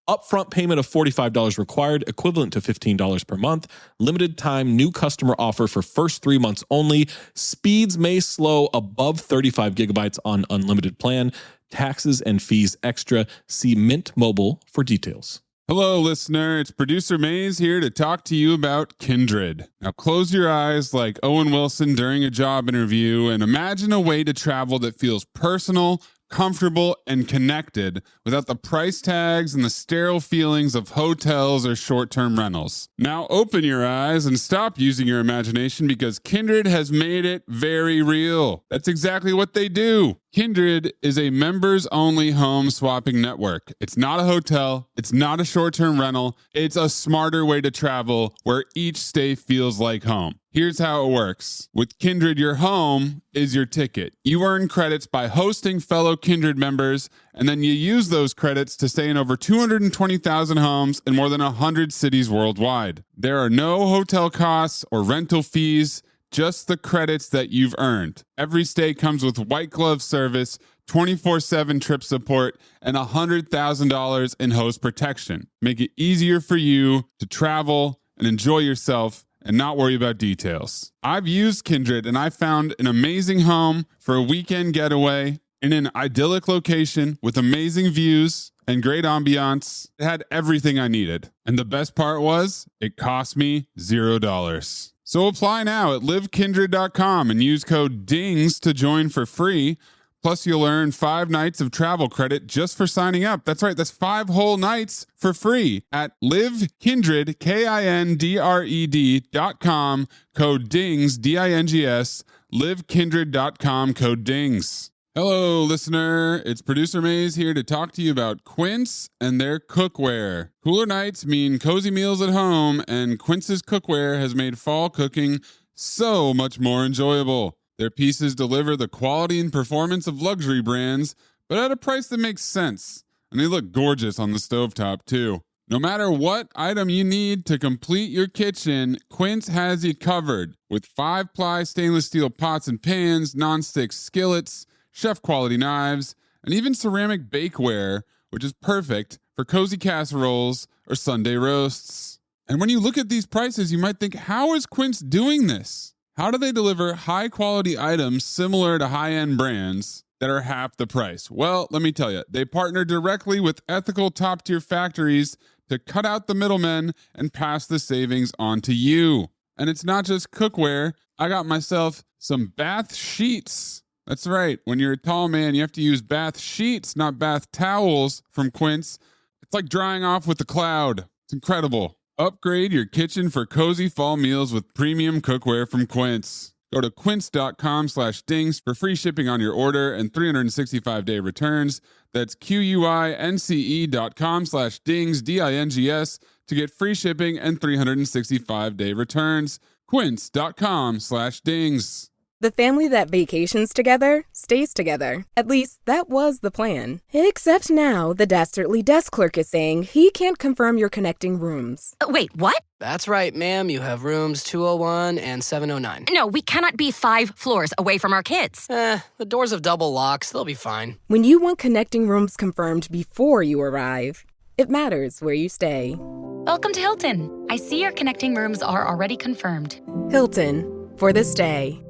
Upfront payment of $45 required, equivalent to $15 per month. Limited time new customer offer for first 3 months only. Speeds may slow above 35 gigabytes on unlimited plan. Taxes and fees extra. See Mint Mobile for details. Hello, listener. It's producer Maze here to talk to you about Kindred. Now, close your eyes like Owen Wilson during a job interview and imagine a way to travel that feels personal, comfortable, and connected without the price tags and the sterile feelings of hotels or short-term rentals. Now open your eyes and stop using your imagination because Kindred has made it very real. That's exactly what they do. Kindred is a members-only home swapping network. It's not a hotel. It's not a short-term rental. It's a smarter way to travel where each stay feels like home. Here's how it works. With Kindred, your home is your ticket. You earn credits by hosting fellow Kindred members, and then you use those credits to stay in over 220,000 homes in more than 100 cities worldwide. There are no hotel costs or rental fees, just the credits that you've earned. Every stay comes with white glove service, 24/7 trip support, and $100,000 in host protection. Make it easier for you to travel and enjoy yourself and not worry about details. I've used Kindred and I found an amazing home for a weekend getaway in an idyllic location with amazing views and great ambiance. It had everything I needed. And the best part was, it cost me $0. So apply now at livekindred.com and use code DINGS to join for free. Plus, you'll earn 5 nights of travel credit just for signing up. That's right, that's 5 whole nights for free at livekindred, KINDRED.com, code DINGS, DINGS, livekindred.com, code DINGS. Hello, listener. It's producer Maze here to talk to you about Quince and their cookware. Cooler nights mean cozy meals at home, and Quince's cookware has made fall cooking so much more enjoyable. Their pieces deliver the quality and performance of luxury brands, but at a price that makes sense. And they look gorgeous on the stovetop, too. No matter what item you need to complete your kitchen, Quince has you covered. With 5-ply stainless steel pots and pans, nonstick skillets, chef-quality knives, and even ceramic bakeware, which is perfect for cozy casseroles or Sunday roasts. And when you look at these prices, you might think, how is Quince doing this? How do they deliver high-quality items similar to high-end brands that are half the price? Well, let me tell you, they partner directly with ethical top-tier factories to cut out the middlemen and pass the savings on to you. And it's not just cookware. I got myself some bath sheets. That's right. When you're a tall man, you have to use bath sheets, not bath towels from Quince. It's like drying off with the cloud. It's incredible. Upgrade your kitchen for cozy fall meals with premium cookware from Quince. Go to quince.com/dings for free shipping on your order and 365-day returns. That's QUINCE.com/dings, DINGS, to get free shipping and 365-day returns. Quince.com/dings. The family that vacations together stays together. At least, that was the plan. Except now, the Dastardly desk clerk is saying he can't confirm your connecting rooms. Wait, what? That's right, ma'am. You have rooms 201 and 709. No, we cannot be 5 floors away from our kids. The doors have double locks. They'll be fine. When you want connecting rooms confirmed before you arrive, it matters where you stay. Welcome to Hilton. I see your connecting rooms are already confirmed. Hilton, for the stay.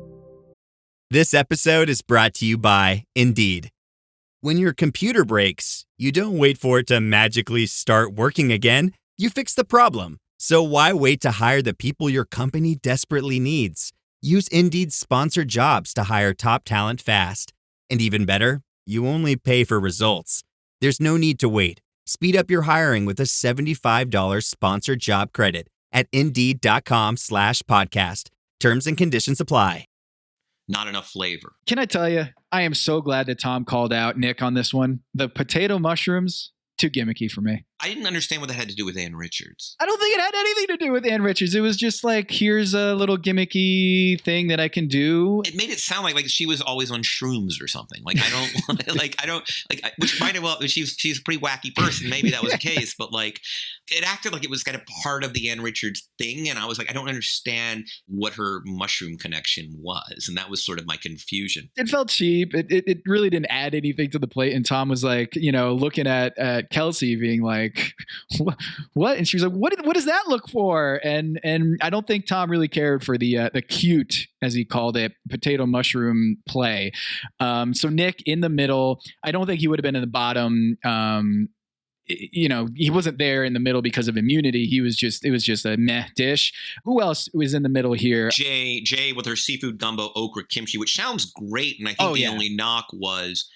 This episode is brought to you by Indeed. When your computer breaks, you don't wait for it to magically start working again. You fix the problem. So why wait to hire the people your company desperately needs? Use Indeed's sponsored jobs to hire top talent fast. And even better, you only pay for results. There's no need to wait. Speed up your hiring with a $75 sponsored job credit at Indeed.com/podcast. Terms and conditions apply. Not enough flavor. Can I tell you, I am so glad that Tom called out Nick on this one. The potato mushrooms, too gimmicky for me. I didn't understand what that had to do with Ann Richards. I don't think it had anything to do with Ann Richards. It was just like, here's a little gimmicky thing that I can do. It made it sound like she was always on shrooms or something. Like, I don't, which might have, well, she's a pretty wacky person. Maybe that was the case, but like, it acted like it was kind of part of the Ann Richards thing. And I was like, I don't understand what her mushroom connection was. And that was sort of my confusion. It felt cheap. It really didn't add anything to the plate. And Tom was like, looking at Kelsey being like, what? And she was like, what does that look for? And I don't think Tom really cared for the cute, as he called it, potato mushroom play. So Nick in the middle. I don't think he would have been in the bottom. He wasn't there in the middle because of immunity. It was just a meh dish. Who else was in the middle here? Jay with her seafood gumbo okra kimchi, which sounds great. And I think the only knock was,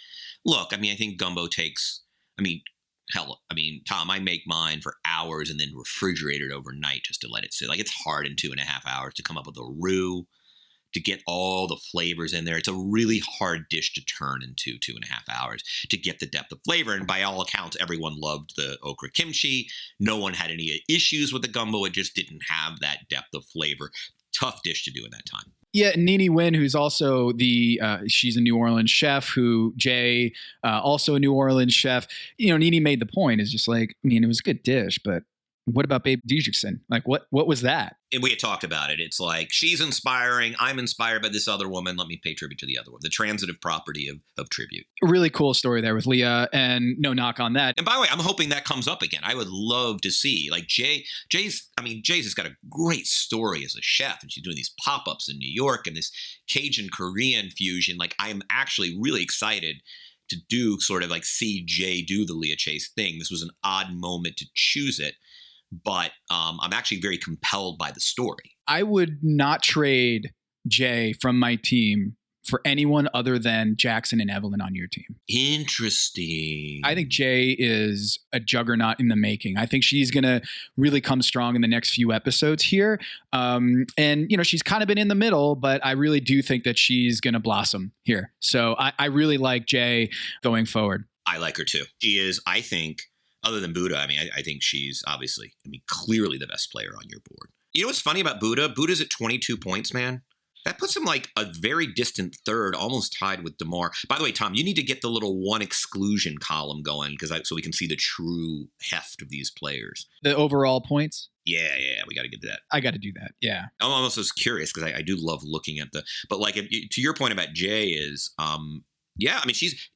look, I think gumbo takes, Tom, I make mine for hours and then refrigerate it overnight just to let it sit. Like, it's hard in 2.5 hours to come up with a roux, to get all the flavors in there. It's a really hard dish to turn in 2.5 hours to get the depth of flavor. And by all accounts, everyone loved the okra kimchi. No one had any issues with the gumbo. It just didn't have that depth of flavor. Tough dish to do in that time. Yeah, Nene Wynn, who's also she's a New Orleans chef, who Jay, also a New Orleans chef. Nene made the point, is just like, it was a good dish, but what about Babe Didrikson? Like, what was that? And we had talked about it. It's like, she's inspiring. I'm inspired by this other woman. Let me pay tribute to the other one. The transitive property of tribute. A really cool story there with Leah, and no knock on that. And by the way, I'm hoping that comes up again. I would love to see, like, Jay's has got a great story as a chef, and she's doing these pop-ups in New York and this Cajun Korean fusion. Like, I'm actually really excited to do sort of like see Jay do the Leah Chase thing. This was an odd moment to choose it. But I'm actually very compelled by the story. I would not trade Jay from my team for anyone other than Jackson and Evelyn on your team. Interesting. I think Jay is a juggernaut in the making. I think she's going to really come strong in the next few episodes here. And, she's kind of been in the middle, but I really do think that she's going to blossom here. So I really like Jay going forward. I like her too. She is, I think, other than Buddha, I think she's obviously, clearly the best player on your board. You know what's funny about Buddha? Buddha's at 22 points, man. That puts him like a very distant third, almost tied with DeMar. By the way, Tom, you need to get the little one exclusion column going so we can see the true heft of these players. The overall points? Yeah, we got to get to that. I got to do that, yeah. I'm almost just curious because I do love looking at but like to your point about Jay is, she's,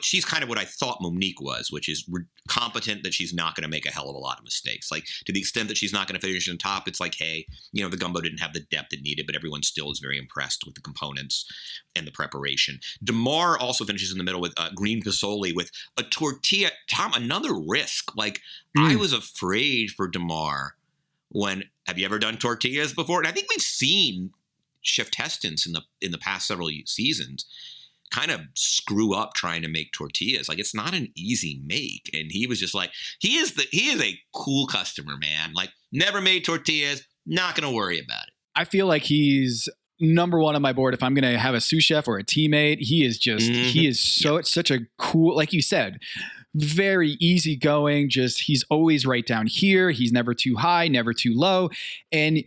she's kind of what I thought Monique was, which is competent that she's not going to make a hell of a lot of mistakes. Like to the extent that she's not going to finish on top, it's like, hey, the gumbo didn't have the depth it needed, but everyone still is very impressed with the components and the preparation. DeMar also finishes in the middle with green Pisoli with a tortilla. Tom, another risk. Like I was afraid for DeMar have you ever done tortillas before? And I think we've seen chef testants in the past several seasons kind of screw up trying to make tortillas. Like it's not an easy make. And he was just like, he is a cool customer, man. Like never made tortillas, not going to worry about it. I feel like he's number one on my board. If I'm going to have a sous chef or a teammate, he is just, he is such a cool, like you said, very easygoing. Just he's always right down here. He's never too high, never too low. And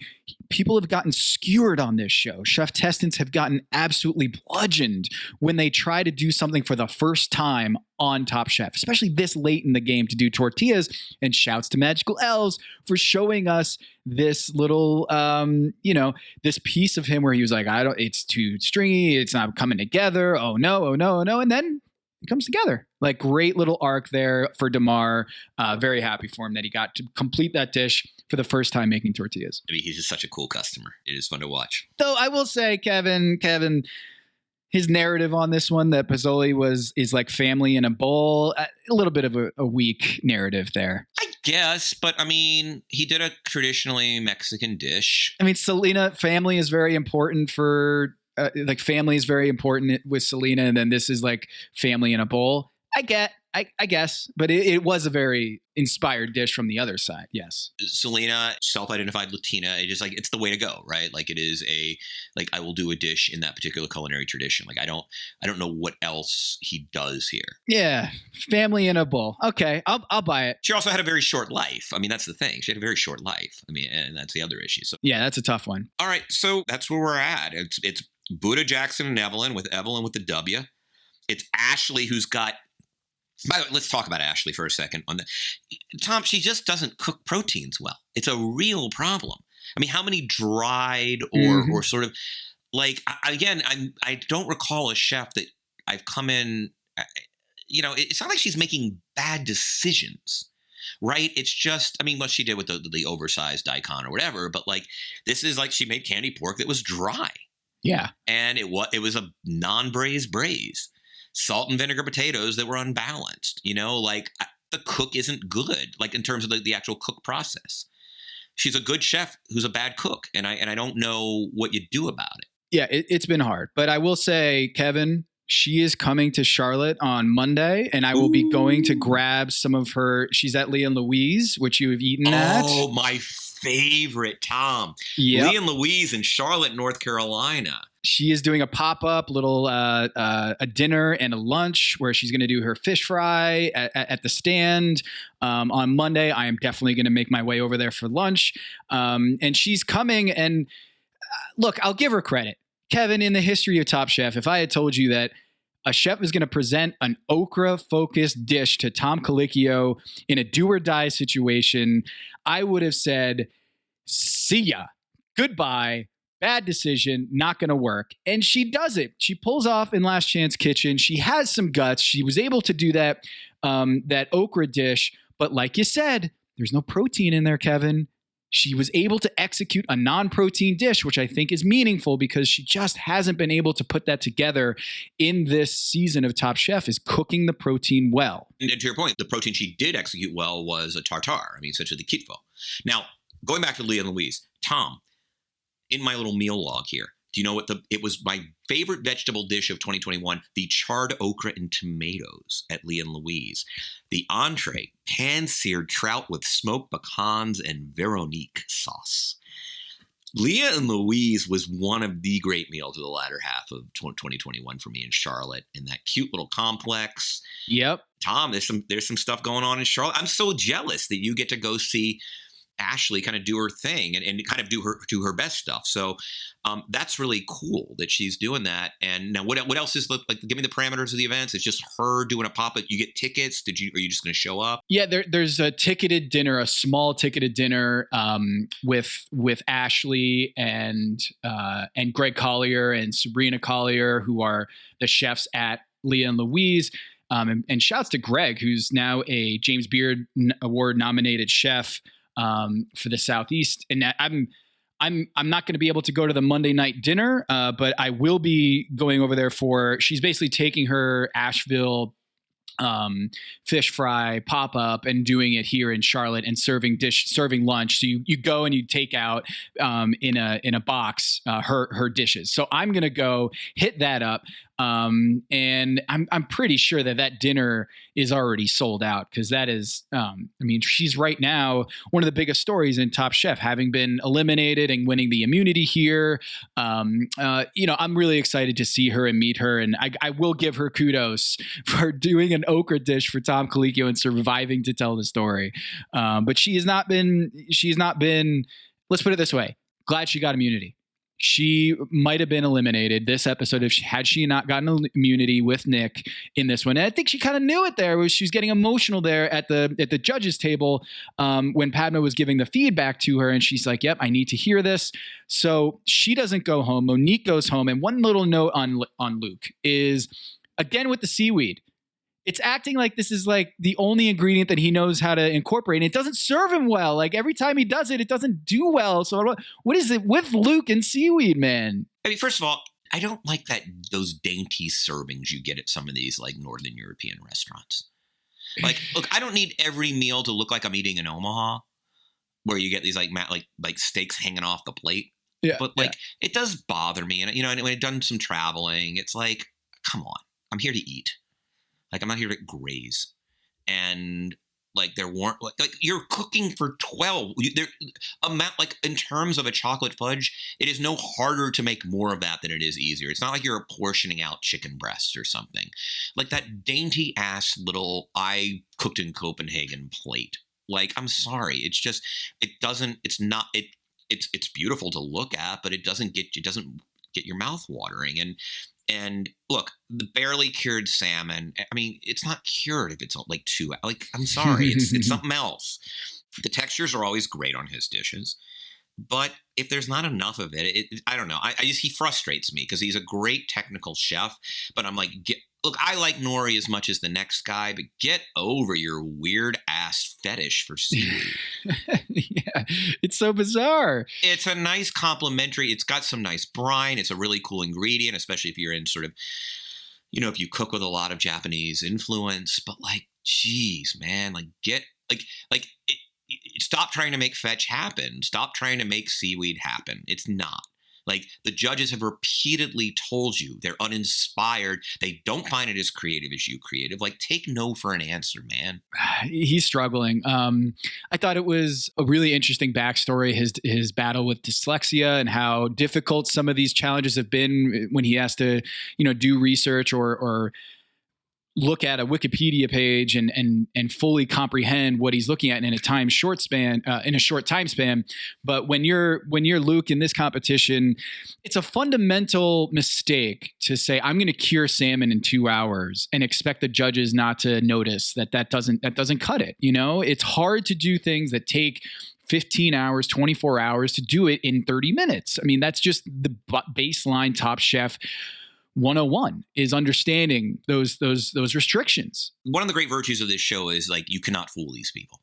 people have gotten skewered on this show. Chef testants have gotten absolutely bludgeoned when they try to do something for the first time on Top Chef, especially this late in the game to do tortillas. And shouts to Magical Elves for showing us this little, this piece of him where he was like, it's too stringy. It's not coming together. Oh no. And then it comes together. Like great little arc there for DeMar. Very happy for him that he got to complete that dish for the first time making tortillas. He's just such a cool customer. It is fun to watch. Though I will say, Kevin, his narrative on this one that Pisoli is like family in a bowl, a little bit of a weak narrative there. I guess, but he did a traditionally Mexican dish. Selena, family is very important for family is very important with Selena, and then this is like family in a bowl. I guess, but it was a very inspired dish from the other side. Yes. Selena, self-identified Latina, it's the way to go, right? Like it is I will do a dish in that particular culinary tradition. Like I don't know what else he does here. Yeah. Family in a bowl. Okay. I'll buy it. She also had a very short life. That's the thing. She had a very short life. And that's the other issue. So yeah, that's a tough one. All right. So that's where we're at. It's Buddha, Jackson, and Evelyn with the W. It's Ashley who's got. By the way, let's talk about Ashley for a second. Tom, she just doesn't cook proteins well. It's a real problem. How many dried or sort of like, again, I don't recall a chef that I've come in, it's not like she's making bad decisions, right? It's just, what she did with the oversized daikon or whatever, but like, this is like she made candy pork that was dry. Yeah. And it was a non-braised braise. Salt and vinegar potatoes that were unbalanced, the cook isn't good, like in terms of the actual cook process. She's a good chef who's a bad cook. And I don't know what you do about it. Yeah, it's been hard, but I will say, Kevin, she is coming to Charlotte on Monday, and I will be going to grab some of her. She's at Lee and Louise, which you have eaten at. Oh, my favorite, Tom. Yep. Lee and Louise in Charlotte, North Carolina. She is doing a pop-up little a dinner and a lunch where she's going to do her fish fry at the stand on Monday. I am definitely going to make my way over there for lunch. And she's coming. And look, I'll give her credit. Kevin, in the history of Top Chef, if I had told you that a chef is going to present an okra-focused dish to Tom Colicchio in a do-or-die situation, I would have said, see ya, goodbye, bad decision, not going to work. And she does it. She pulls off in Last Chance Kitchen. She has some guts. She was able to do that okra dish. But like you said, there's no protein in there, Kevin. She was able to execute a non-protein dish, which I think is meaningful because she just hasn't been able to put that together in this season of Top Chef, is cooking the protein well. And to your point, the protein she did execute well was a tartare. Essentially the kitfo. Now, going back to Lee and Louise, Tom, in my little meal log here, Do you know what it was my favorite vegetable dish of 2021, the charred okra and tomatoes at Leah and Louise. The entree, pan-seared trout with smoked pecans and Veronique sauce. Leah and Louise was one of the great meals of the latter half of 2021 for me in Charlotte, in that cute little complex. Yep. Tom, there's some stuff going on in Charlotte. I'm so jealous that you get to go see Ashley kind of do her thing and kind of do her best stuff. So that's really cool that she's doing that. And now what else is like, give me the parameters of the events. It's just her doing a pop-up. You get tickets. Are you just going to show up? Yeah, there's a ticketed dinner, a small ticketed dinner with Ashley and Greg Collier and Sabrina Collier, who are the chefs at Leah and Louise. And shouts to Greg, who's now a James Beard Award nominated chef for the Southeast. And I'm not going to be able to go to the Monday night dinner, but I will be going over there she's basically taking her Asheville fish fry pop up and doing it here in Charlotte and serving lunch. So you go and you take out in a box her dishes. So I'm gonna go hit that up. And I'm pretty sure that dinner is already sold out, because that is, she's right now one of the biggest stories in Top Chef, having been eliminated and winning the immunity here. I'm really excited to see her and meet her, and I will give her kudos for doing an okra dish for Tom Colicchio and surviving to tell the story. But she's not been, let's put it this way, glad she got immunity. She might have been eliminated this episode had she not gotten immunity with Nick in this one. And I think she kind of knew it there. She was getting emotional there at the judges table when Padma was giving the feedback to her, and she's like, "Yep, I need to hear this." So she doesn't go home. Monique goes home. And one little note on Luke is, again with the seaweed, it's acting like this is like the only ingredient that he knows how to incorporate. And it doesn't serve him well. Like every time he does it, it doesn't do well. So what is it with Luke and seaweed, man? I mean, first of all, I don't like those dainty servings you get at some of these like Northern European restaurants. Like, look, I don't need every meal to look like I'm eating in Omaha, where you get these like steaks hanging off the plate. Yeah, but it does bother me. And when I've done some traveling, it's like, come on, I'm here to eat. Like, I'm not here to graze. And like there weren't like you're cooking for 12. In terms of a chocolate fudge, it is no harder to make more of that than it is easier. It's not like you're apportioning out chicken breasts or something. Like that dainty ass little I cooked in Copenhagen plate. Like, I'm sorry. It's beautiful to look at, but it doesn't get your mouth watering. And look, the barely cured salmon, I mean, it's not cured if it's like 2 hours. Like, I'm sorry, it's something else. The textures are always great on his dishes. But if there's not enough of it, I don't know. He frustrates me because he's a great technical chef. But I'm like, look, I like nori as much as the next guy, but get over your weird ass fetish for seaweed. Yeah, it's so bizarre. It's a nice complimentary. It's got some nice brine. It's a really cool ingredient, especially if you're in sort of, if you cook with a lot of Japanese influence. But like, geez, man, stop trying to make fetch happen. Stop trying to make seaweed happen. It's not. Like, the judges have repeatedly told you they're uninspired. They don't find it as creative as you creative. Like, take no for an answer, man. He's struggling. I thought it was a really interesting backstory, his battle with dyslexia and how difficult some of these challenges have been when he has to, do research or look at a Wikipedia page and fully comprehend what he's looking at in a short time span. But when you're Luke in this competition, it's a fundamental mistake to say, I'm going to cure salmon in 2 hours and expect the judges not to notice that doesn't cut it. It's hard to do things that take 15 hours, 24 hours to do it in 30 minutes. I mean, that's just the baseline Top Chef 101 is understanding those restrictions. One of the great virtues of this show is like, you cannot fool these people,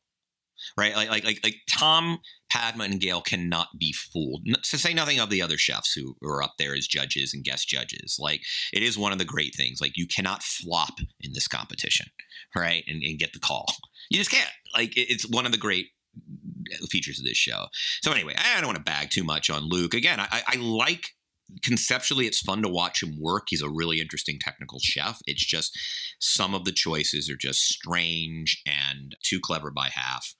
right? Like Tom, Padma, and Gail cannot be fooled. To say nothing of the other chefs who are up there as judges and guest judges. Like, it is one of the great things. Like, you cannot flop in this competition, right? And get the call. You just can't. Like, it's one of the great features of this show. So anyway, I don't want to bag too much on Luke. Again, I like conceptually, it's fun to watch him work. He's a really interesting technical chef. It's just some of the choices are just strange and too clever by half.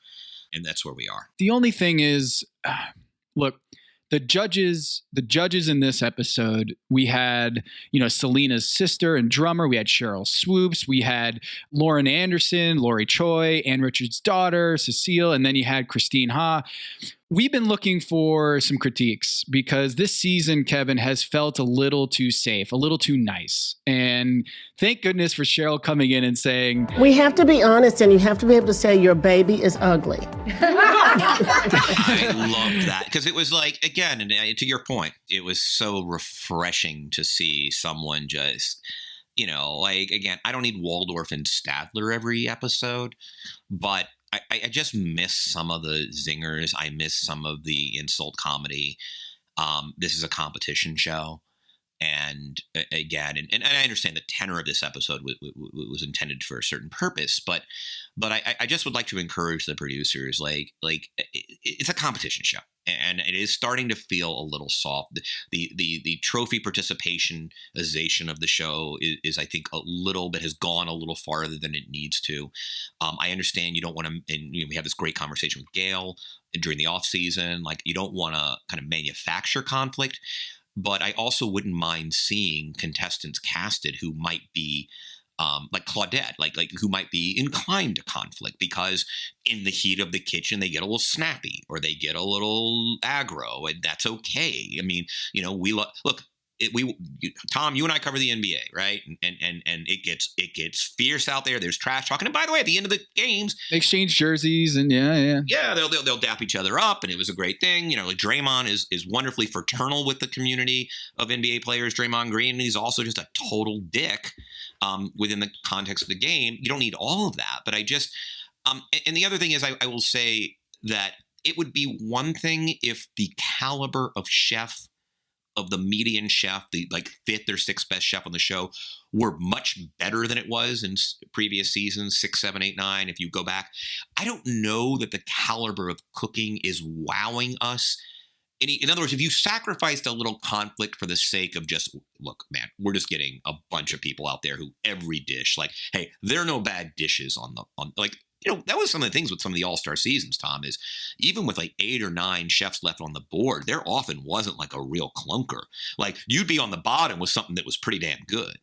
And that's where we are. The only thing is, look, the judges in this episode, we had, Selena's sister and drummer. We had Cheryl Swoops. We had Lauren Anderson, Lori Choi, Ann Richards' daughter, Cecile, and then you had Christine Ha. We've been looking for some critiques because this season, Kevin, has felt a little too safe, a little too nice. And thank goodness for Cheryl coming in and saying, we have to be honest, and you have to be able to say your baby is ugly. I loved that because it was like, again, and to your point, it was so refreshing to see someone just, again, I don't need Waldorf and Statler every episode, but I just miss some of the zingers. I miss some of the insult comedy. This is a competition show. And again, and I understand the tenor of this episode was intended for a certain purpose, but I just would like to encourage the producers, like it's a competition show, and it is starting to feel a little soft. The trophy participationization of the show is I think a little bit has gone a little farther than it needs to. I understand you don't want to, and we have this great conversation with Gail during the off season, like you don't want to kind of manufacture conflict. But I also wouldn't mind seeing contestants casted who might be like Claudette, like who might be inclined to conflict because in the heat of the kitchen, they get a little snappy or they get a little aggro, and that's okay. I mean, we look. Tom, you and I cover the NBA, right? And it gets fierce out there. There's trash talking. And by the way, at the end of the games, they exchange jerseys and yeah, they'll dap each other up, and it was a great thing. Like Draymond is wonderfully fraternal with the community of NBA players. Draymond Green, and he's also just a total dick within the context of the game. You don't need all of that, but I just and the other thing is, I will say that it would be one thing if the caliber of chef, of the median chef, the fifth or sixth best chef on the show, were much better than it was in previous seasons, 6, 7, 8, 9. If you go back, I don't know that the caliber of cooking is wowing us. In other words, if you sacrificed a little conflict for the sake of just, look, man, we're just getting a bunch of people out there who every dish, like, hey, there are no bad dishes on that was some of the things with some of the all-star seasons, Tom, is even with 8 or 9 chefs left on the board, there often wasn't a real clunker. Like you'd be on the bottom with something that was pretty damn good.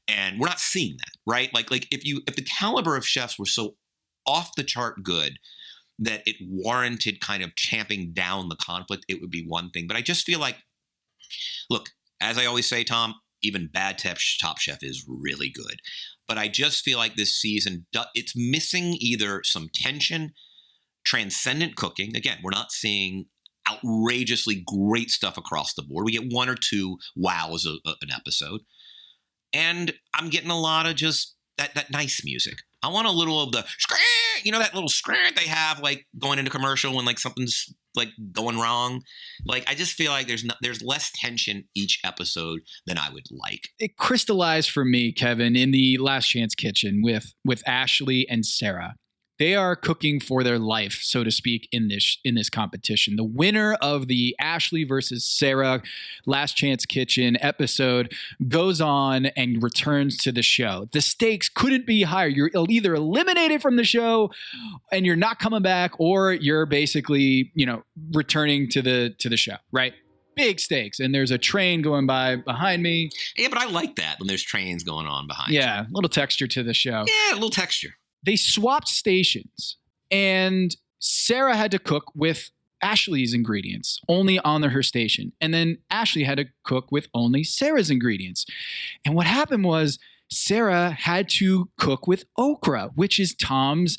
And we're not seeing that, right? Like if the caliber of chefs were so off the chart good that it warranted kind of champing down the conflict, it would be one thing. But I just feel like, look, as I always say, Tom, even bad Top Chef is really good. But I just feel like this season, it's missing either some tension, transcendent cooking. Again, we're not seeing outrageously great stuff across the board. We get 1 or 2 wows an episode. And I'm getting a lot of just that nice music. I want a little of the, that little scream they have going into commercial when something's going wrong. I just feel like there's less tension each episode than I would like. It crystallized for me, Kevin, in the Last Chance Kitchen with Ashley and Sarah. They are cooking for their life, so to speak, in this competition. The winner of the Ashley versus Sarah Last Chance Kitchen episode goes on and returns to the show. The stakes couldn't be higher. You're either eliminated from the show and you're not coming back, or you're basically, returning to the show, right? Big stakes. And there's a train going by behind me. Yeah, but I like that when there's trains going on behind you. Yeah, a little texture to the show. Yeah, a little texture. They swapped stations, and Sarah had to cook with Ashley's ingredients only on her station. And then Ashley had to cook with only Sarah's ingredients. And what happened was Sarah had to cook with okra, which is Tom's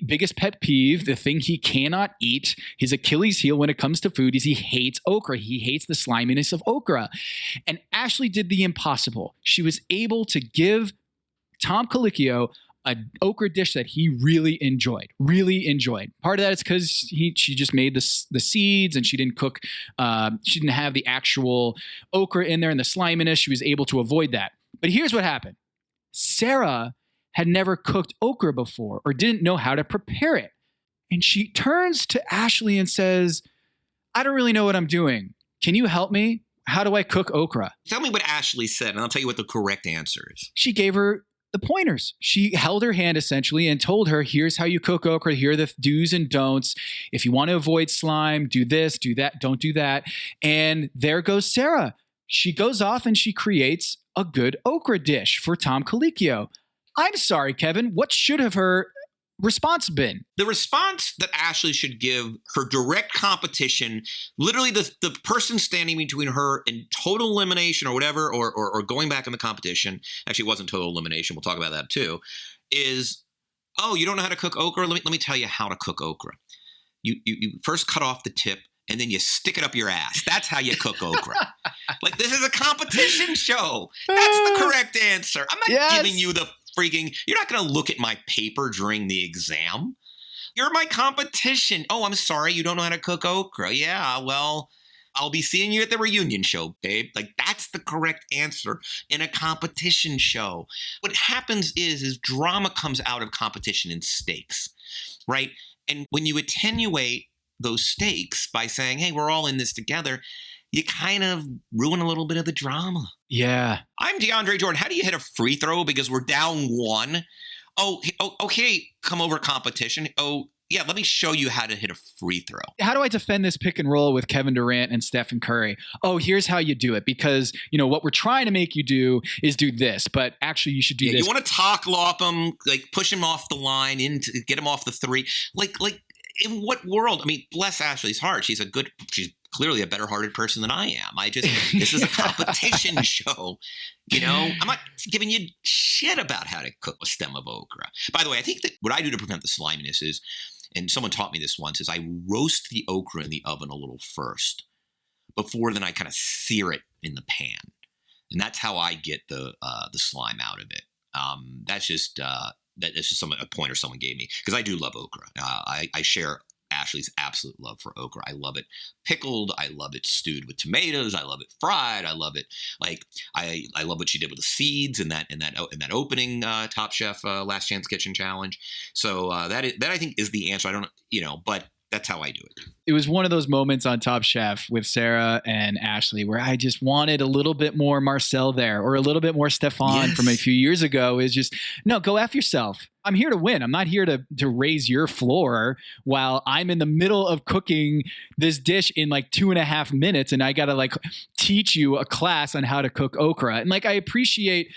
biggest pet peeve, the thing he cannot eat. His Achilles heel when it comes to food is he hates okra. He hates the sliminess of okra. And Ashley did the impossible. She was able to give Tom Colicchio an okra dish that he really enjoyed. Part of that is because she just made the seeds and she didn't cook. She didn't have the actual okra in there and the sliminess. She was able to avoid that. But here's what happened. Sarah had never cooked okra before or didn't know how to prepare it. And she turns to Ashley and says, I don't really know what I'm doing. Can you help me? how do I cook okra? Tell me what Ashley said, and I'll tell you what the correct answer is. She gave her the pointers. She held her hand essentially and told her, here's how you cook okra. Here are the do's and don'ts. If you want to avoid slime, do this, do that, don't do that. And there goes Sarah. She goes off and she creates a good okra dish for Tom Colicchio. I'm sorry, Kevin. What should have her response been? The response that Ashley should give her direct competition, literally the person standing between her and total elimination or whatever, or going back in the competition, actually it wasn't total elimination, we'll talk about that too, is, oh, you don't know how to cook okra? Let me tell you how to cook okra. You first cut off the tip and then you stick it up your ass. That's how you cook okra. Like, this is a competition show. That's the correct answer. I'm not giving you the you're not going to look at my paper during the exam. You're my competition. Oh, I'm sorry, you don't know how to cook okra. Yeah, well, I'll be seeing you at the reunion show, babe. Like, that's the correct answer in a competition show. What happens is drama comes out of competition and stakes, right? And when you attenuate those stakes by saying, hey, we're all in this together, you kind of ruin a little bit of the drama. Yeah. I'm DeAndre Jordan. How do you hit a free throw? Because we're down 1. Oh, okay. Come over competition. Oh, yeah. Let me show you how to hit a free throw. How do I defend this pick and roll with Kevin Durant and Stephen Curry? Oh, here's how you do it. Because, what we're trying to make you do is do this, but actually you should do this. You want to talk lop them, like push him off the line, get him off the 3. Like in what world? I mean, bless Ashley's heart. She's clearly a better-hearted person than I am. This is a competition show. I'm not giving you shit about how to cook a stem of okra. By the way, I think that what I do to prevent the sliminess is, and someone taught me this once, is I roast the okra in the oven a little first before then I kind of sear it in the pan. And that's how I get the slime out of it. That's just a pointer someone gave me, because I do love okra. I share Ashley's absolute love for okra. I love it pickled. I love it stewed with tomatoes. I love it fried. I love it I love what she did with the seeds in that opening Top Chef Last Chance Kitchen Challenge. So that I think is the answer. I don't but that's how I do it. It was one of those moments on Top Chef with Sarah and Ashley where I just wanted a little bit more Marcel there, or a little bit more Stefan from a few years ago. Is just, no, go F yourself. I'm here to win. I'm not here to raise your floor while I'm in the middle of cooking this dish in like 2.5 minutes, and I got to teach you a class on how to cook okra. And I appreciate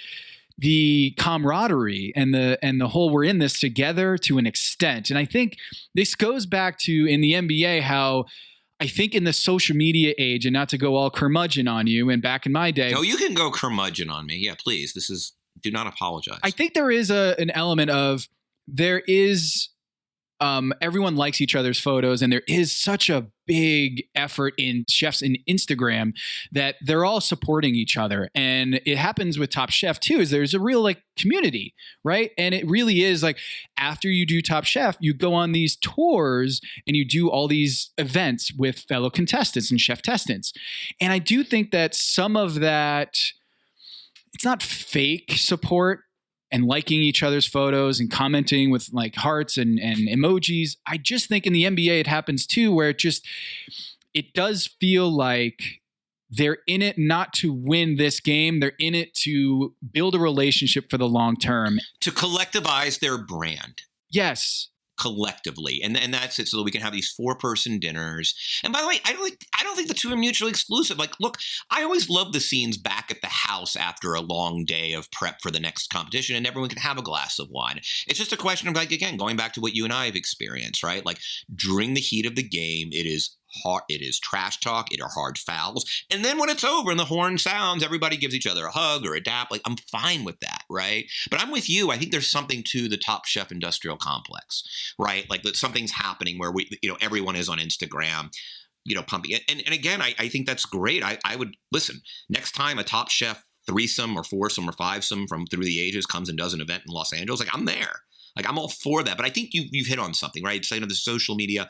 the camaraderie and the whole we're in this together to an extent. And I think this goes back to, in the NBA, how I think in the social media age, and not to go all curmudgeon on you, and back in my day. No, you can go curmudgeon on me. Yeah, please. Do not apologize. I think there is an element of, there is everyone likes each other's photos, and there is such a big effort in chefs in Instagram that they're all supporting each other. And it happens with Top Chef too, is there's a real community, right? And it really is after you do Top Chef, you go on these tours and you do all these events with fellow contestants and chef testants. And I do think that some of that, it's not fake support and liking each other's photos and commenting with hearts and emojis. I just think in the NBA it happens too, where it does feel like they're in it not to win this game. They're in it to build a relationship for the long term. To collectivize their brand. Yes. Collectively. And that's it, so that we can have these 4-person dinners. And by the way, I don't think the two are mutually exclusive. Look, I always love the scenes back at the house after a long day of prep for the next competition, and everyone can have a glass of wine. It's just a question of again, going back to what you and I have experienced, right? During the heat of the game, it is hard, it is trash talk, it are hard fouls. And then when it's over and the horn sounds, everybody gives each other a hug or a dap. I'm fine with that, right? But I'm with you. I think there's something to the Top Chef industrial complex, right? That something's happening where everyone is on Instagram, pumping it. And again, I think that's great. I would listen, next time a Top Chef threesome or foursome or fivesome from Through the Ages comes and does an event in Los Angeles, I'm there. I'm all for that. But I think you've hit on something, right? So, the social media,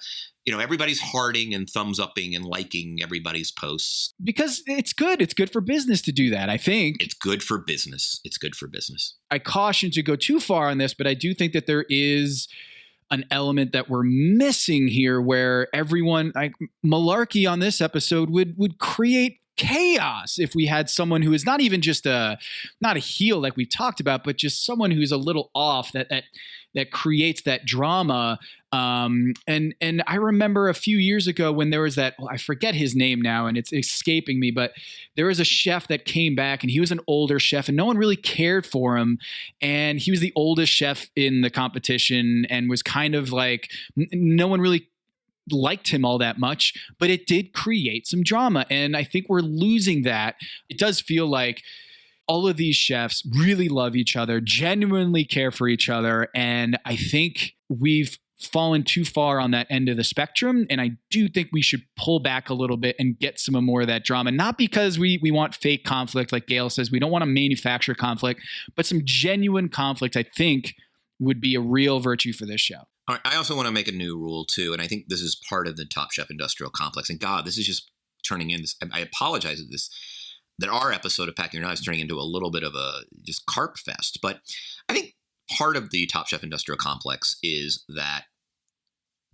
everybody's hearting and thumbs upping and liking everybody's posts. Because it's good. It's good for business to do that, I think. It's good for business. It's good for business. I caution to go too far on this, but I do think that there is an element that we're missing here, where everyone, Malarkey on this episode would create chaos if we had someone who is not even just not a heel like we've talked about, but just someone who's a little off that creates that drama. And I remember a few years ago when there was that, I forget his name now and it's escaping me, but there was a chef that came back and he was an older chef and no one really cared for him. And he was the oldest chef in the competition and was kind of like, no one really liked him all that much, but it did create some drama. And I think we're losing that. It does feel like all of these chefs really love each other, genuinely care for each other. And I think we've fallen too far on that end of the spectrum. And I do think we should pull back a little bit and get some more of that drama, not because we want fake conflict, like Gail says, we don't want to manufacture conflict, but some genuine conflict, I think, would be a real virtue for this show. All right, I also want to make a new rule too, and I think this is part of the Top Chef industrial complex. And God, this is just turning in this. I apologize that our episode of Packing Your Knives turning into a little bit of a just carp fest. But I think part of the Top Chef industrial complex is that,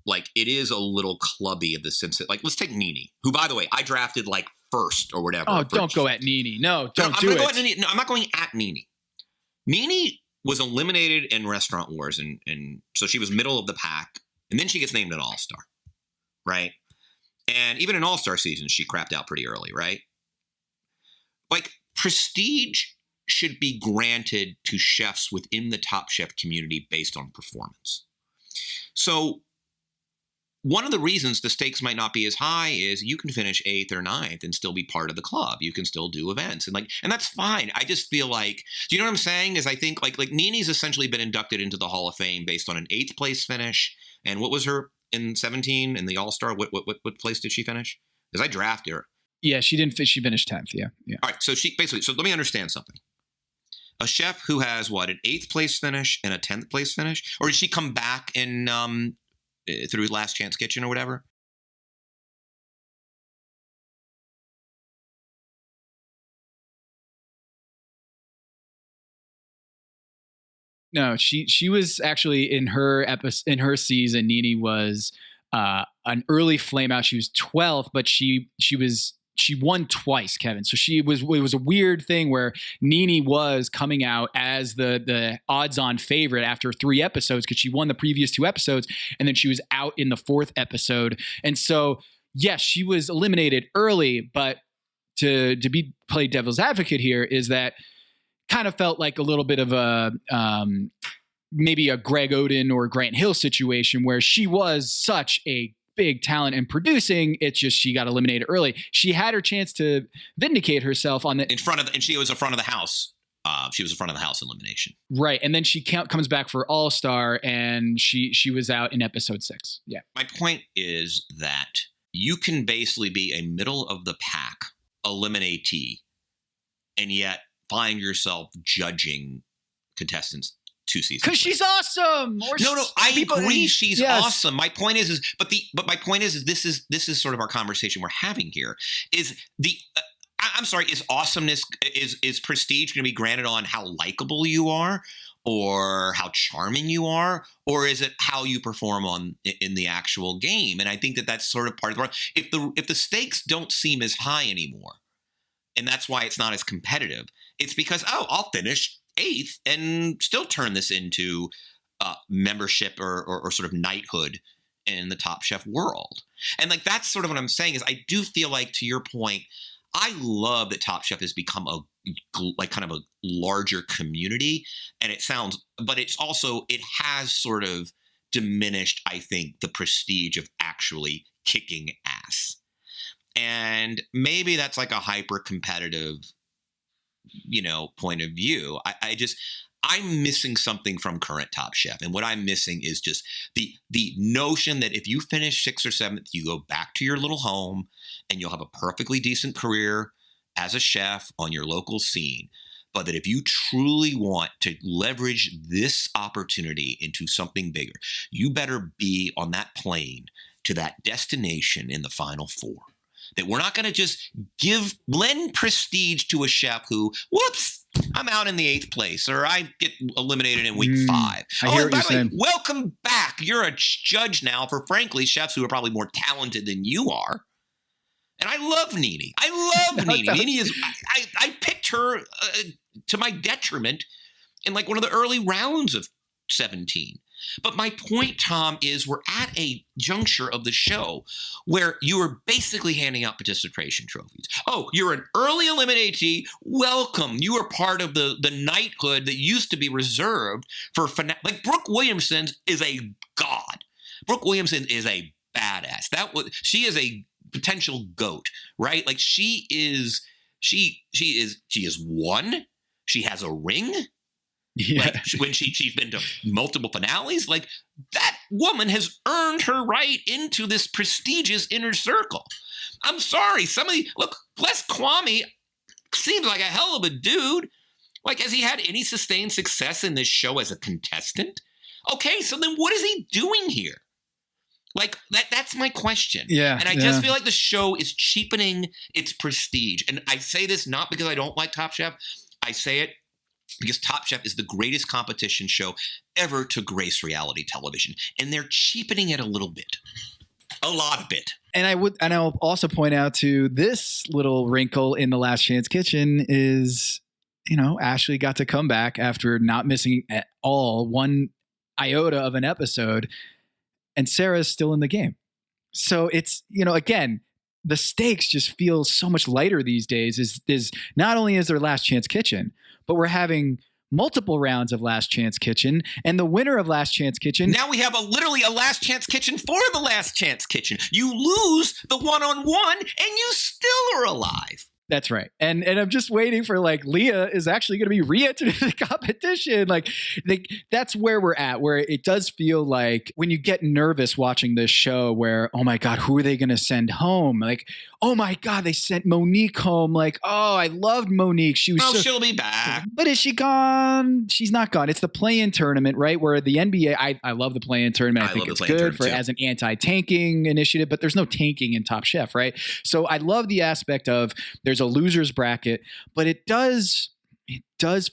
like, it is a little clubby in the sense that, like, let's take Nene, who, by the way, I drafted like first or whatever. Oh, don't go at Nene. No, don't do it. No, I'm not going at Nene. Nene was eliminated in Restaurant Wars, and so she was middle of the pack, and then she gets named an All-Star, right? And even in All-Star season, she crapped out pretty early, right? Like, prestige should be granted to chefs within the Top Chef community based on performance. So one of the reasons the stakes might not be as high is you can finish 8th or 9th and still be part of the club. You can still do events and that's fine. I just feel like, do you know what I'm saying? Is I think like Nene's essentially been inducted into the Hall of Fame based on an 8th place finish. And what was her in 17 in the All-Star? What place did she finish? Because I drafted her. Yeah, she didn't. She finished 10th. Yeah. All right. So so let me understand something. A chef who has an 8th place finish and a 10th place finish, or did she come back in through Last Chance Kitchen or whatever? No, she was actually in her season. Nene was an early flameout. She was 12th, but she won twice, Kevin. So it was a weird thing where Nene was coming out as the odds-on favorite after 3 episodes because she won the previous 2 episodes, and then she was out in the 4th episode. And so, yes, she was eliminated early, but to play devil's advocate here is that kind of felt like a little bit of a maybe a Greg Oden or Grant Hill situation where she was such a big talent in producing. It's just she got eliminated early. She had her chance to vindicate herself on the and she was in front of the house. She was in front of the house elimination. Right, and then she comes back for All-Star, and she was out in episode 6. Yeah. My point is that you can basically be a middle of the pack eliminatee, and yet find yourself judging contestants 2 seasons because she's awesome. No, I agree. She's awesome. My point is my point is this is sort of our conversation we're having here. Is I'm sorry. Is awesomeness is prestige going to be granted on how likable you are, or how charming you are, or is it how you perform in the actual game? And I think that's sort of part of the if the stakes don't seem as high anymore, and that's why it's not as competitive. It's because I'll finish 8th and still turn this into membership or sort of knighthood in the Top Chef world. And like that's sort of what I'm saying is I do feel like, to your point, I love that Top Chef has become kind of a larger community, and but it's also, it has sort of diminished, I think, the prestige of actually kicking ass. And maybe that's like a hyper competitive point of view. I'm missing something from current Top Chef. And what I'm missing is just the notion that if you finish 6th or 7th, you go back to your little home and you'll have a perfectly decent career as a chef on your local scene. But that if you truly want to leverage this opportunity into something bigger, you better be on that plane to that destination in the Final 4. That we're not going to just lend prestige to a chef who, whoops, I'm out in the 8th place, or I get eliminated in week 5. I hear what you're saying. And I love Nene. Nene is, I picked her to my detriment in like one of the early rounds of 17. But my point, Tom, is we're at a juncture of the show where you are basically handing out participation trophies. Oh, you're an early eliminatee. Welcome. You are part of the knighthood that used to be reserved for like Brooke Williamson is a god. Brooke Williamson is a badass. She is a potential GOAT, right? Like she is won. She has a ring. Yeah. Like when she's been to multiple finales, like that woman has earned her right into this prestigious inner circle. I'm sorry, Les Kwame seems like a hell of a dude. Like, has he had any sustained success in this show as a contestant? Okay, so then what is he doing here? Like, that's my question. Yeah. And I just feel like the show is cheapening its prestige. And I say this not because I don't like Top Chef. I say it because Top Chef is the greatest competition show ever to grace reality television. And they're cheapening it a little bit. A lot of it. And I'll also point out to this little wrinkle in the Last Chance Kitchen is, Ashley got to come back after not missing at all one iota of an episode, and Sarah's still in the game. So it's, again, the stakes just feel so much lighter these days. Is not only is there Last Chance Kitchen, but we're having multiple rounds of Last Chance Kitchen, and the winner of Last Chance Kitchen. Now we have literally a Last Chance Kitchen for the Last Chance Kitchen. You lose the one-on-one, and you still are alive. That's right. And I'm just waiting for Leah is actually going to be re-entered into the competition. That's where we're at, where it does feel like when you get nervous watching this show where, oh my God, who are they going to send home? Like, oh my God, they sent Monique home. Like, oh, I loved Monique. She'll be back. But is she gone? She's not gone. It's the play-in tournament, right? Where the NBA, I love the play-in tournament. I think it's good as an anti-tanking initiative, but there's no tanking in Top Chef, right? So I love the aspect of there's a loser's bracket, but it does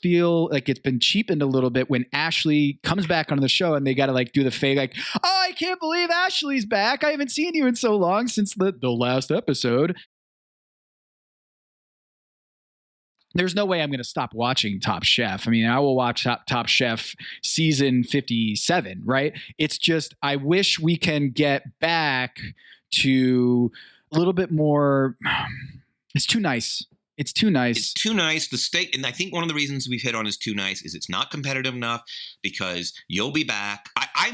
feel like it's been cheapened a little bit when Ashley comes back on the show and they got to do the fake, oh, I can't believe Ashley's back. I haven't seen you in so long since the last episode. There's no way I'm going to stop watching Top Chef. I mean, I will watch Top Chef season 57, right? It's just, I wish we can get back to a little bit more. It's too nice. It's too nice. It's too nice. The stake, and I think one of the reasons we've hit on is too nice is it's not competitive enough because you'll be back. I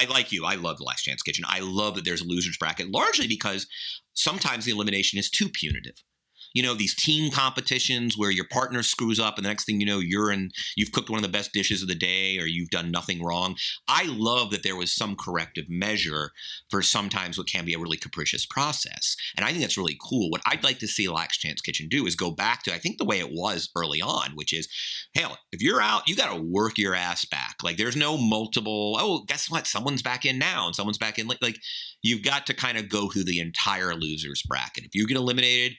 like you. I love the Last Chance Kitchen. I love that there's a loser's bracket, largely because sometimes the elimination is too punitive. These team competitions where your partner screws up and the next thing you know, you've cooked one of the best dishes of the day or you've done nothing wrong. I love that there was some corrective measure for sometimes what can be a really capricious process. And I think that's really cool. What I'd like to see Last Chance Kitchen do is go back to, I think, the way it was early on, which is, hell, if you're out, you got to work your ass back. Like there's no multiple, oh, guess what? Someone's back in now and someone's back in. Like you've got to kind of go through the entire loser's bracket. If you get eliminated,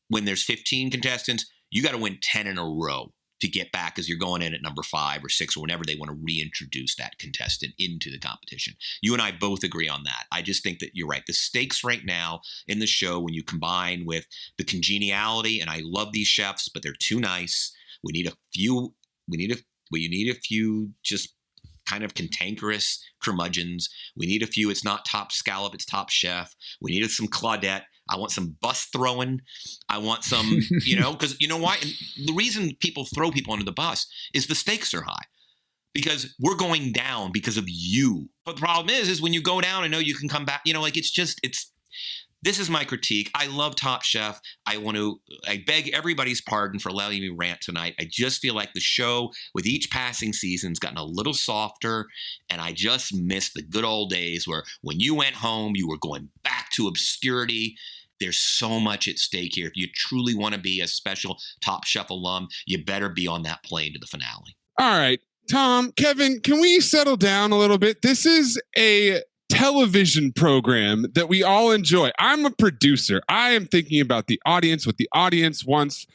when there's 15 contestants, you got to win 10 in a row to get back as you're going in at number 5 or 6 or whenever they want to reintroduce that contestant into the competition. You and I both agree on that. I just think that you're right. The stakes right now in the show, when you combine with the congeniality, and I love these chefs, but they're too nice. We need a few just kind of cantankerous curmudgeons. We need a few. It's not Top Scallop, it's Top Chef. We needed some Claudette. I want some bus throwing. I want some, because you know why? And the reason people throw people under the bus is the stakes are high because we're going down because of you. But the problem is when you go down and know you can come back, this is my critique. I love Top Chef. I beg everybody's pardon for letting me rant tonight. I just feel like the show with each passing season's gotten a little softer, and I just miss the good old days where when you went home, you were going back to obscurity. There's so much at stake here. If you truly want to be a special Top Chef alum, you better be on that plane to the finale. All right, Tom, Kevin, can we settle down a little bit? This is a television program that we all enjoy. I'm a producer. I am thinking about the audience, what the audience wants,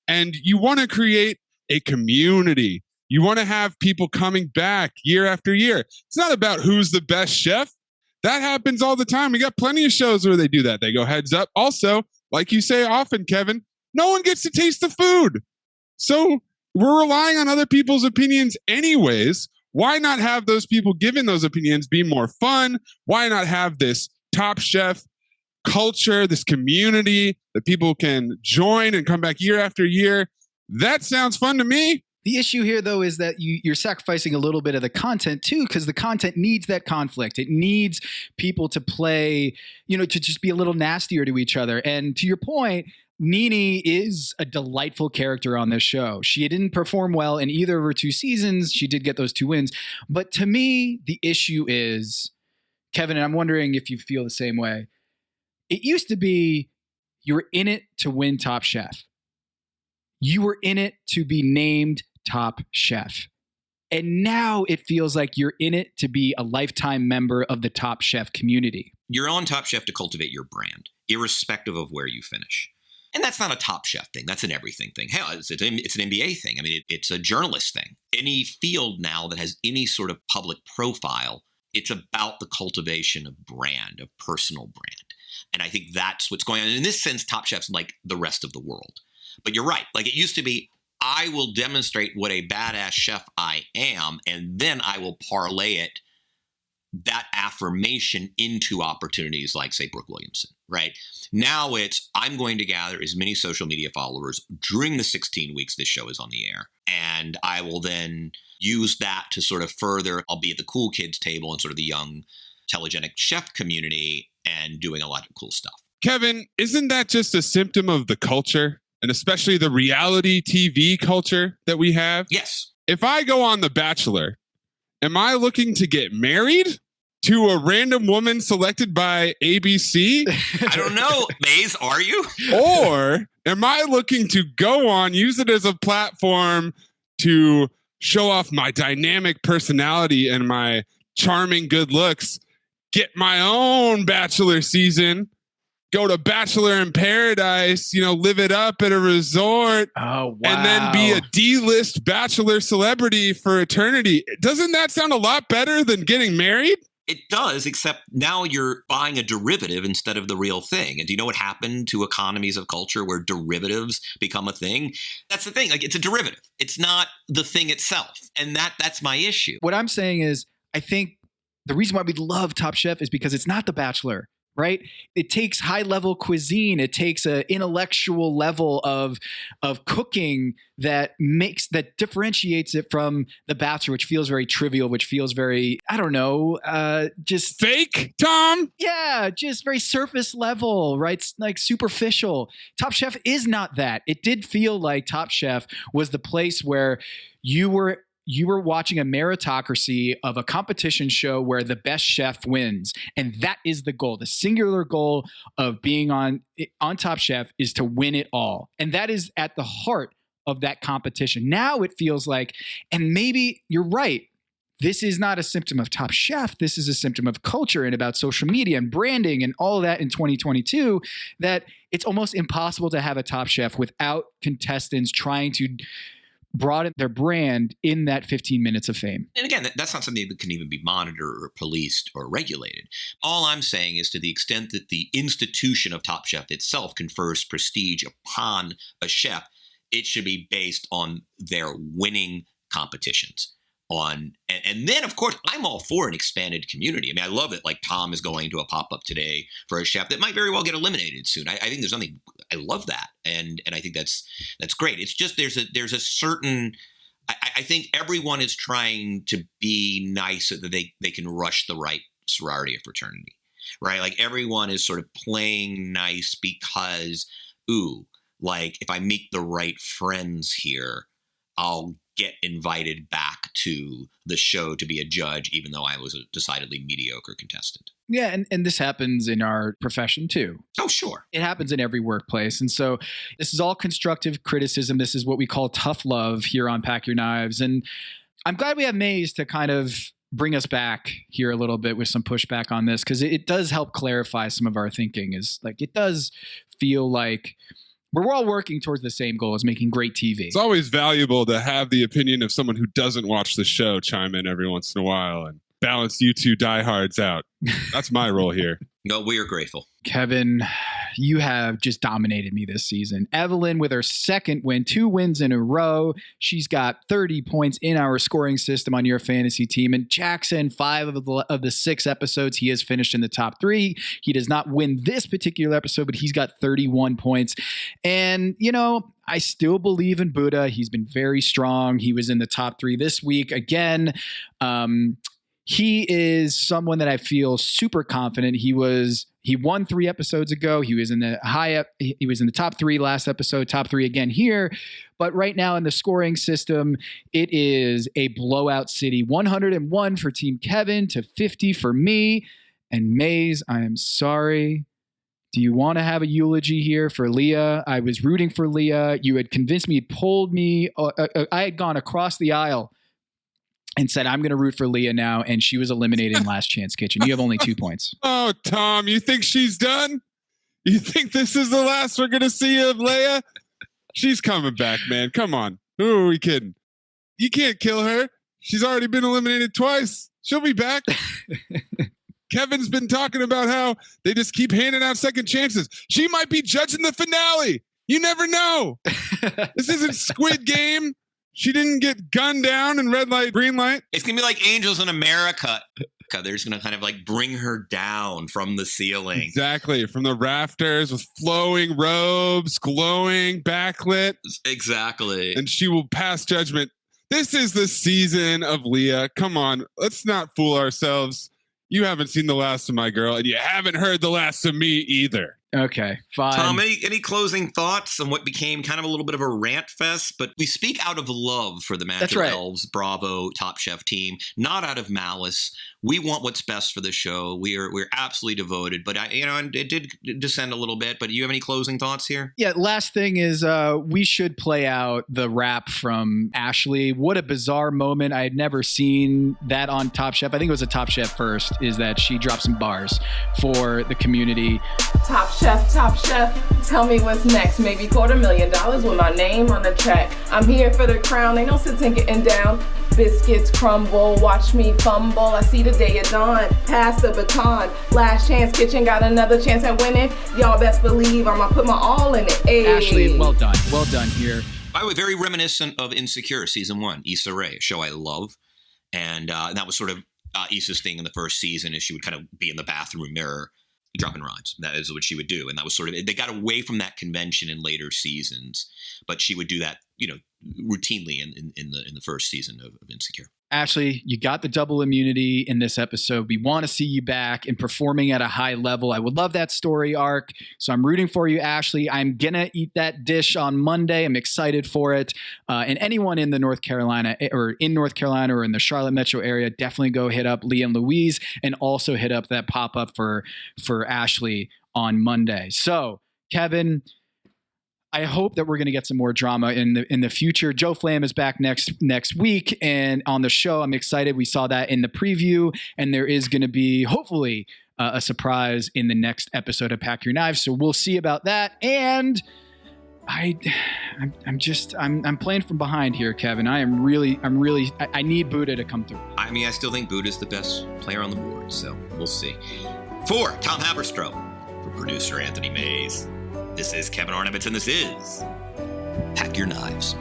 and you want to create a community. You want to have people coming back year after year. It's not about who's the best chef. That happens all the time. We got plenty of shows where they do that. They go heads up. Also, like you say often, Kevin, no one gets to taste the food. So we're relying on other people's opinions anyways. Why not have those people giving those opinions be more fun? Why not have this Top Chef culture, this community that people can join and come back year after year? That sounds fun to me. The issue here, though, is that you're sacrificing a little bit of the content, too, because the content needs that conflict. It needs people to play, to just be a little nastier to each other. And to your point, Nene is a delightful character on this show. She didn't perform well in either of her 2 seasons. She did get those 2 wins. But to me, the issue is, Kevin, and I'm wondering if you feel the same way, it used to be you were in it to win Top Chef. You were in it to be named Top Chef. And now it feels like you're in it to be a lifetime member of the Top Chef community. You're on Top Chef to cultivate your brand, irrespective of where you finish. And that's not a Top Chef thing. That's an everything thing. Hell, it's an NBA thing. I mean, it's a journalist thing. Any field now that has any sort of public profile, it's about the cultivation of brand, of personal brand. And I think that's what's going on. In this sense, Top Chef's like the rest of the world. But you're right. Like it used to be, I will demonstrate what a badass chef I am, and then I will parlay it, that affirmation, into opportunities like, say, Brooke Williamson, right? Now it's, I'm going to gather as many social media followers during the 16 weeks this show is on the air, and I will then use that to sort of further, I'll be at the cool kids table and sort of the young, telegenic chef community and doing a lot of cool stuff. Kevin, isn't that just a symptom of the culture? And especially the reality TV culture that we have? Yes. If I go on The Bachelor, am I looking to get married to a random woman selected by ABC? I don't know, Maze, are you? Or am I looking to go on, use it as a platform to show off my dynamic personality and my charming good looks, get my own Bachelor season, go to Bachelor in Paradise, live it up at a resort, and then be a D-list Bachelor celebrity for eternity? Doesn't that sound a lot better than getting married? It does, except now you're buying a derivative instead of the real thing. And do you know what happened to economies of culture where derivatives become a thing? That's the thing. Like, it's a derivative. It's not the thing itself. And that's my issue. What I'm saying is, I think the reason why we love Top Chef is because it's not The Bachelor. Right? It takes high-level cuisine. It takes an intellectual level of cooking that differentiates it from The Bachelor, which feels very trivial, which feels very, I don't know, just fake, Tom? Yeah, just very surface level, right? Like superficial. Top Chef is not that. It did feel like Top Chef was the place where you were watching a meritocracy of a competition show where the best chef wins. And that is the goal. The singular goal of being on Top Chef is to win it all. And that is at the heart of that competition. Now it feels like, and maybe you're right, this is not a symptom of Top Chef. This is a symptom of culture and about social media and branding and all of that in 2022, that it's almost impossible to have a Top Chef without contestants trying to broaden their brand in that 15 minutes of fame. And again, that's not something that can even be monitored or policed or regulated. All I'm saying is, to the extent that the institution of Top Chef itself confers prestige upon a chef, it should be based on their winning competitions. And then, of course, I'm all for an expanded community. I mean, I love it. Like, Tom is going to a pop-up today for a chef that might very well get eliminated soon. I think there's something, I love that. And I think that's great. It's just, there's a certain, I think everyone is trying to be nice so that they can rush the right sorority or fraternity, right? Like, everyone is sort of playing nice because, like, if I meet the right friends here, I'll get invited back to the show to be a judge, even though I was a decidedly mediocre contestant. Yeah, and this happens in our profession too. Oh, sure. It happens in every workplace. And so this is all constructive criticism. This is what we call tough love here on Pack Your Knives. And I'm glad we have Maze to kind of bring us back here a little bit with some pushback on this, because it does help clarify some of our thinking. Is like, it does feel like we're all working towards the same goal, as making great TV. It's always valuable to have the opinion of someone who doesn't watch the show chime in every once in a while and balance you two diehards out. That's my role here. No, we are grateful. Kevin, you have just dominated me this season. Evelyn with her second win, 2 wins in a row. She's got 30 points in our scoring system on your fantasy team. And Jackson, 5 of the 6 episodes, he has finished in the top 3. He does not win this particular episode, but he's got 31 points. And, I still believe in Buddha. He's been very strong. He was in the top 3 this week. Again, he is someone that I feel super confident. He won 3 episodes ago. He was in the top 3 last episode, top 3 again here. But right now in the scoring system, it is a blowout city. 101 for Team Kevin to 50 for me. And Maze, I am sorry. Do you want to have a eulogy here for Leah? I was rooting for Leah. You had convinced me, pulled me. I had gone across the aisle and said, I'm going to root for Leah now. And she was eliminated in Last Chance Kitchen. You have only 2 points. Oh, Tom, you think she's done? You think this is the last we're going to see of Leah? She's coming back, man. Come on. Who are we kidding? You can't kill her. She's already been eliminated twice. She'll be back. Kevin's been talking about how they just keep handing out second chances. She might be judging the finale. You never know. This isn't Squid Game. She didn't get gunned down in red light, green light. It's going to be like Angels in America. They're just going to kind of like bring her down from the ceiling. Exactly. From the rafters with flowing robes, glowing, backlit. Exactly. And she will pass judgment. This is the season of Leah. Come on. Let's not fool ourselves. You haven't seen the last of my girl, and you haven't heard the last of me either. Okay, fine. Tom, any closing thoughts on what became kind of a little bit of a rant fest? But we speak out of love for the Magic Elves, Bravo, Top Chef team, not out of malice. We want what's best for the show. We're absolutely devoted. But it did descend a little bit. But do you have any closing thoughts here? Yeah, last thing is we should play out the rap from Ashley. What a bizarre moment. I had never seen that on Top Chef. I think it was a Top Chef first, is that she dropped some bars for the community. Top Chef, tell me what's next. Maybe $250,000 with my name on the track. I'm here for the crown, ain't no sitting getting down. Biscuits crumble, watch me fumble. I see the day of dawn, pass the baton. Last Chance Kitchen got another chance at winning. Y'all best believe I'ma put my all in it. Ay. Ashley, well done here. By the way, very reminiscent of Insecure Season 1, Issa Rae, a show I love. And that was sort of Issa's thing in the first season, is she would kind of be in the bathroom mirror dropping rhymes. That is what she would do. And that was sort of, they got away from that convention in later seasons, but she would do that, routinely in the first season of Insecure. Ashley, you got the double immunity in this episode. We want to see you back and performing at a high level. I would love that story arc. So I'm rooting for you, Ashley. I'm going to eat that dish on Monday. I'm excited for it. And anyone in the North Carolina or in the Charlotte metro area, definitely go hit up Lee and Louise, and also hit up that pop-up for Ashley on Monday. So, Kevin, I hope that we're going to get some more drama in the future. Joe Flam is back next week, and on the show, I'm excited. We saw that in the preview, and there is going to be hopefully a surprise in the next episode of Pack Your Knives. So we'll see about that. And I'm playing from behind here, Kevin. I need Buddha to come through. I mean, I still think Buddha's the best player on the board, so we'll see. For Tom Haberstroh, for producer Anthony Mays, this is Kevin Arnovitz, and this is Pack Your Knives.